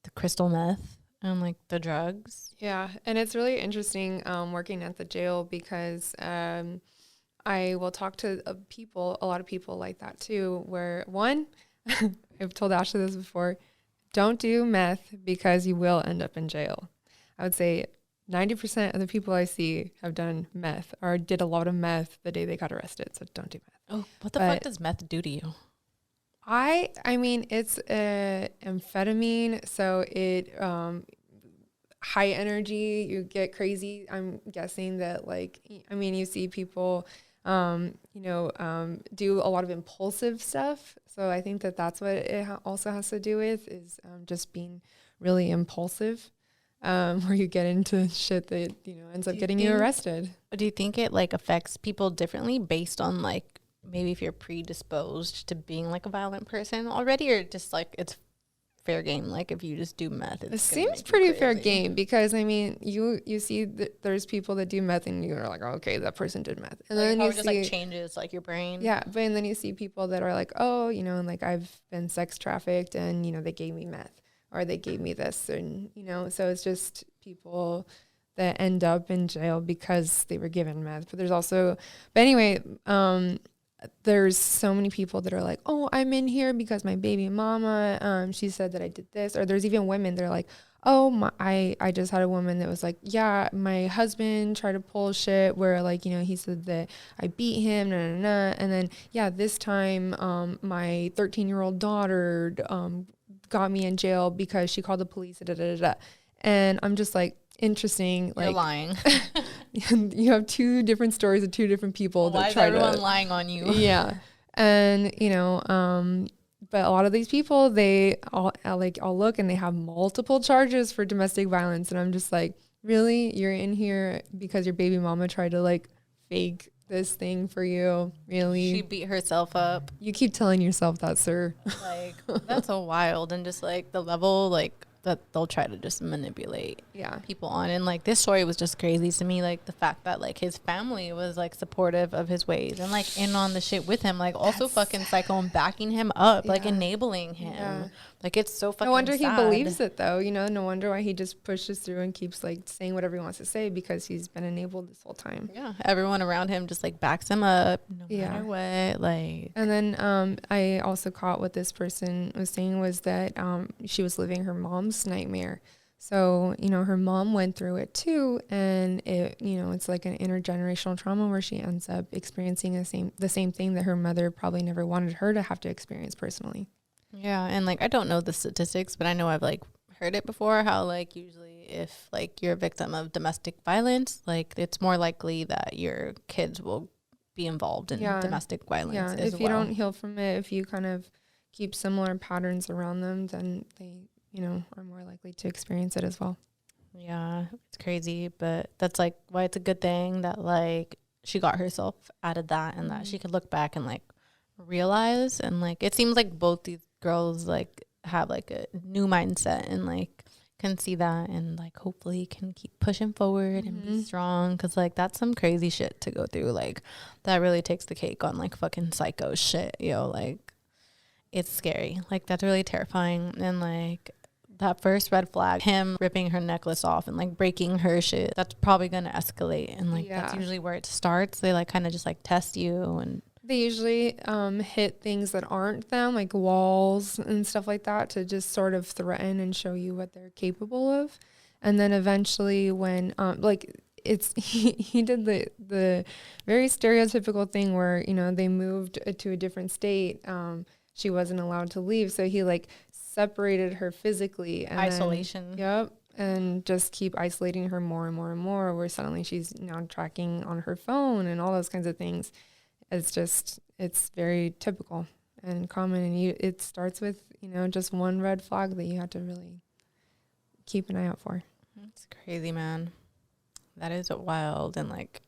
the crystal meth and like the drugs. Yeah. And it's really interesting working at the jail, because I will talk to a lot of people like that too, where one, I've told Ashley this before, don't do meth because you will end up in jail. I would say 90% of the people I see have done meth or did a lot of meth the day they got arrested. So don't do meth. Oh, what the fuck does meth do to you? I mean, it's amphetamine, so it high energy, you get crazy. I'm guessing that, like, I mean, you see people, do a lot of impulsive stuff. So I think that that's what it also has to do with, is just being really impulsive, where you get into shit that, ends up getting you arrested. Do you think it like affects people differently based on like, maybe if you're predisposed to being like a violent person already, or just like it's fair game? Like, if you just do meth, it seems pretty fair game, because I mean, you see that there's people that do meth and you're like, oh, okay, that person did meth, and like, then you just like changes like your brain. Yeah, but and then you see people that are like, oh, and like, I've been sex trafficked and they gave me meth, or they gave me this, and so it's just people that end up in jail because they were given meth. But anyway, there's so many people that are like, oh, I'm in here because my baby mama, she said that I did this. Or there's even women, they're like, oh, I just had a woman that was like, yeah, my husband tried to pull shit where, like, he said that I beat him, and then, yeah, this time my 13-year-old daughter got me in jail because she called the police, and I'm just like, interesting. You're like, lying. You have two different stories of two different people. Why is everyone lying on you? Yeah. And, but a lot of these people, I'll look and they have multiple charges for domestic violence. And I'm just like, really? You're in here because your baby mama tried to like fake this thing for you? Really? She beat herself up. You keep telling yourself that, sir. Like, that's so wild. And just like the level, like, that they'll try to just manipulate people on. And like, this story was just crazy to me, like the fact that like his family was like supportive of his ways and like in on the shit with him, like also fucking psycho and backing him up, like enabling him. Like, it's so fucking no wonder sad. He believes it though, no wonder why he just pushes through and keeps like saying whatever he wants to say, because he's been enabled this whole time. Everyone around him just like backs him up no matter what. Like, and then I also caught what this person was saying was that she was living her mom's nightmare. So her mom went through it too, and it it's like an intergenerational trauma where she ends up experiencing the same thing that her mother probably never wanted her to have to experience personally. Yeah, and like, I don't know the statistics, but I know I've like heard it before, how like usually if like you're a victim of domestic violence, like it's more likely that your kids will be involved in domestic violence. Yeah, if you don't heal from it, if you kind of keep similar patterns around them, then they are more likely to experience it as well. Yeah, it's crazy, but that's like why it's a good thing that like she got herself out of that, and that she could look back and like realize, and like it seems like both these girls like have like a new mindset and like can see that, and like hopefully can keep pushing forward and be strong, because like that's some crazy shit to go through. Like, that really takes the cake on like fucking psycho shit, like it's scary. Like, that's really terrifying. And like that first red flag, him ripping her necklace off and like breaking her shit, that's probably gonna escalate, and like that's usually where it starts. They like kind of just like test you, and they usually hit things that aren't them, like walls and stuff like that, to just sort of threaten and show you what they're capable of. And then eventually when he did the very stereotypical thing where they moved to a different state, she wasn't allowed to leave, so he like separated her physically, and isolation. And just keep isolating her more and more and more, where suddenly she's now tracking on her phone and all those kinds of things. it's very typical and common. And it starts with, just one red flag that you have to really keep an eye out for. It's crazy, man. That is wild. And like,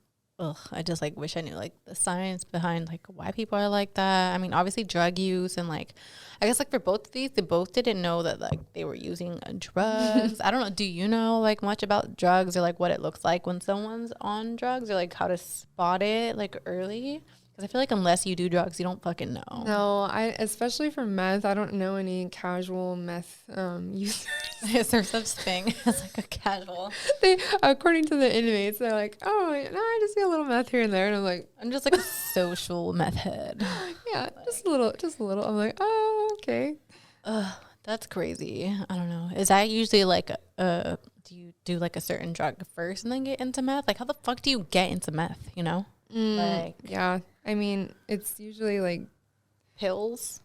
I just like wish I knew like the science behind like why people are like that. I mean, obviously drug use, and like I guess like for both of these, they both didn't know that like they were using drugs. I don't know. Do you know like much about drugs, or like what it looks like when someone's on drugs, or like how to spot it like early? Because I feel like unless you do drugs, you don't fucking know. No, especially for meth, I don't know any casual meth users. Is there such thing as like a casual? According to the inmates, they're like, oh, no, I just get a little meth here and there. And I'm like, I'm just like a social meth head. Yeah, like, just a little. I'm like, oh, okay. That's crazy. I don't know. Is that usually like, do you do like a certain drug first and then get into meth? Like, how the fuck do you get into meth, Like, yeah. I mean, it's usually like pills.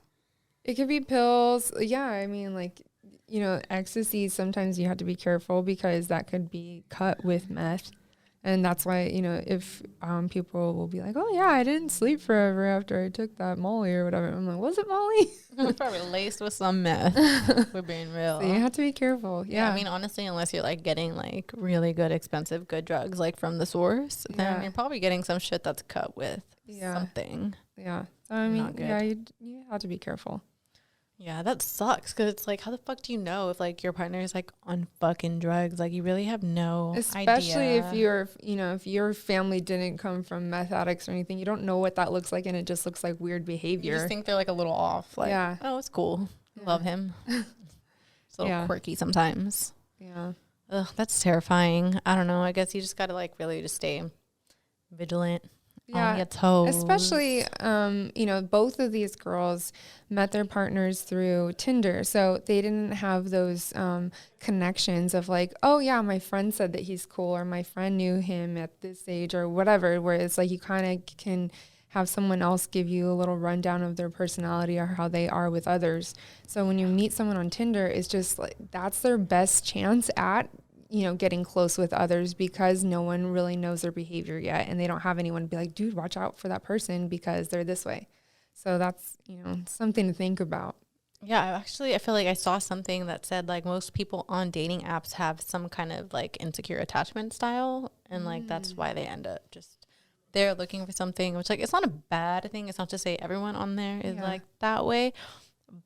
It could be pills. Yeah. I mean, like, ecstasy, sometimes you have to be careful because that could be cut with meth. And that's why, if people will be like, oh, yeah, I didn't sleep forever after I took that Molly or whatever. I'm like, was it Molly? Probably laced with some meth. We're being real. So you have to be careful. Yeah. I mean, honestly, unless you're like getting like really good, expensive, good drugs like from the source, then you're probably getting some shit that's cut with something. Yeah. So, I mean, you have to be careful. Yeah, that sucks, because it's like, how the fuck do you know if like your partner is like on fucking drugs? Like, you really have no Especially idea. if your family didn't come from meth addicts or anything, you don't know what that looks like, and it just looks like weird behavior. You just think they're like a little off. Like, oh, it's cool. Love him. It's a little quirky sometimes. Yeah. Ugh, that's terrifying. I don't know. I guess you just gotta like really just stay vigilant. On your toes. Especially, both of these girls met their partners through Tinder. So they didn't have those connections of like, oh, yeah, my friend said that he's cool, or my friend knew him at this age or whatever, where it's like you kind of can have someone else give you a little rundown of their personality or how they are with others. So when you meet someone on Tinder, it's just like that's their best chance at getting close with others, because no one really knows their behavior yet, and they don't have anyone to be like, dude, watch out for that person because they're this way. So that's, something to think about. Yeah, actually, I feel like I saw something that said like most people on dating apps have some kind of like insecure attachment style, and like that's why they end up just they're looking for something, which like it's not a bad thing. It's not to say everyone on there is like that way.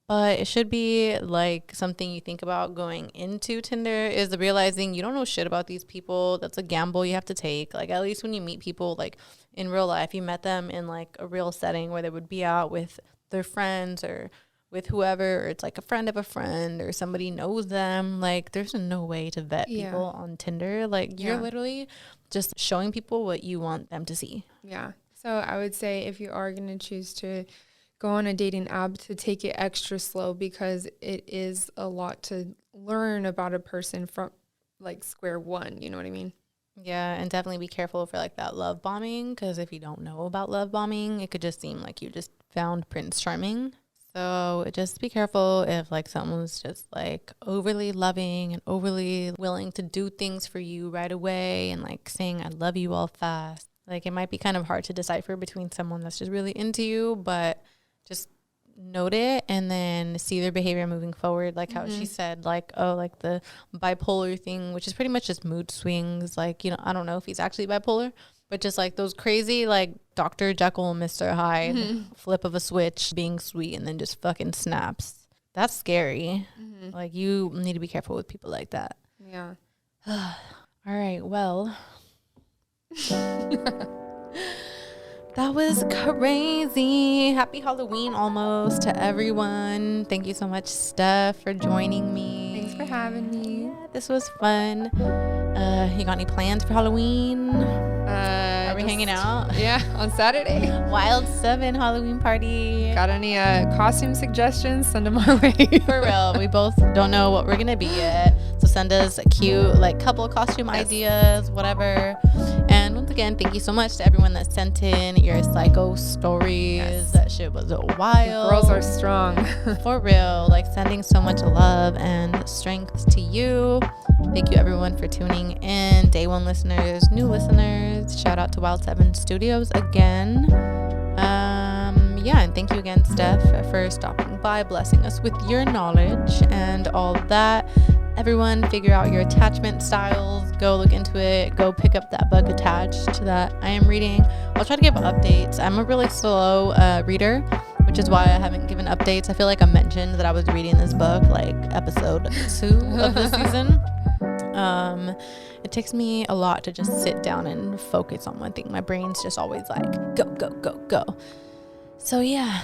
But it should be like something you think about going into Tinder, is the realizing you don't know shit about these people. That's a gamble you have to take. Like, at least when you meet people like in real life, you met them in like a real setting where they would be out with their friends or with whoever, or it's like a friend of a friend or somebody knows them. Like, there's no way to vet people on Tinder. Like, you're literally just showing people what you want them to see. Yeah. So I would say if you are going to choose to go on a dating app, to take it extra slow, because it is a lot to learn about a person from like square one. You know what I mean? Yeah, and definitely be careful for like that love bombing, because if you don't know about love bombing, it could just seem like you just found Prince Charming. So just be careful if like someone's just like overly loving and overly willing to do things for you right away and like saying I love you all fast. Like, it might be kind of hard to decipher between someone that's just really into you, but just note it and then see their behavior moving forward, like how she said, like, oh, like the bipolar thing, which is pretty much just mood swings. Like, I don't know if he's actually bipolar, but just like those crazy like Dr. Jekyll and Mr. Hyde flip of a switch, being sweet and then just fucking snaps. That's scary. Like, you need to be careful with people like that. Yeah. All right, well, that was crazy. Happy Halloween almost to everyone. Thank you so much, Steph, for joining me. Thanks for having me. Yeah, this was fun. You got any plans for Halloween? Are we hanging out? Yeah, on Saturday. Wild 7 Halloween party. Got any costume suggestions? Send them our way. For real. We both don't know what we're going to be yet. So send us a cute like couple costume ideas, whatever. And once again, thank you so much to everyone that sent in your psycho stories. Yes. That shit was wild. The girls are strong. For real. Like, sending so much love and strength to you. Thank you everyone for tuning in. Day one listeners, new listeners. Shout out to Wild 7 Studios again. Yeah, and thank you again, Steph, for stopping by, blessing us with your knowledge and all that. Everyone, figure out your attachment styles. Go look into it. Go pick up that book attached that I am reading. I'll try to give updates. I'm a really slow reader, which is why I haven't given updates. I feel like I mentioned that I was reading this book like episode 2 of the season. It takes me a lot to just sit down and focus on one thing. My brain's just always like, go, go, go, go. So yeah,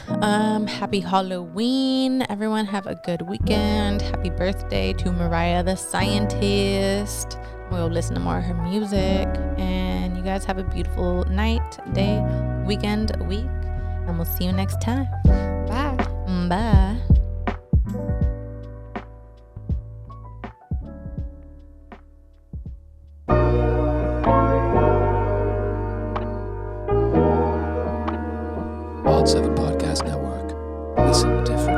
happy Halloween. Everyone have a good weekend. Happy birthday to Mariah The Scientist. We'll listen to more of her music. And you guys have a beautiful night, day, weekend, week. And we'll see you next time. Bye. Bye. Pod 7 Podcast Network. Listen different.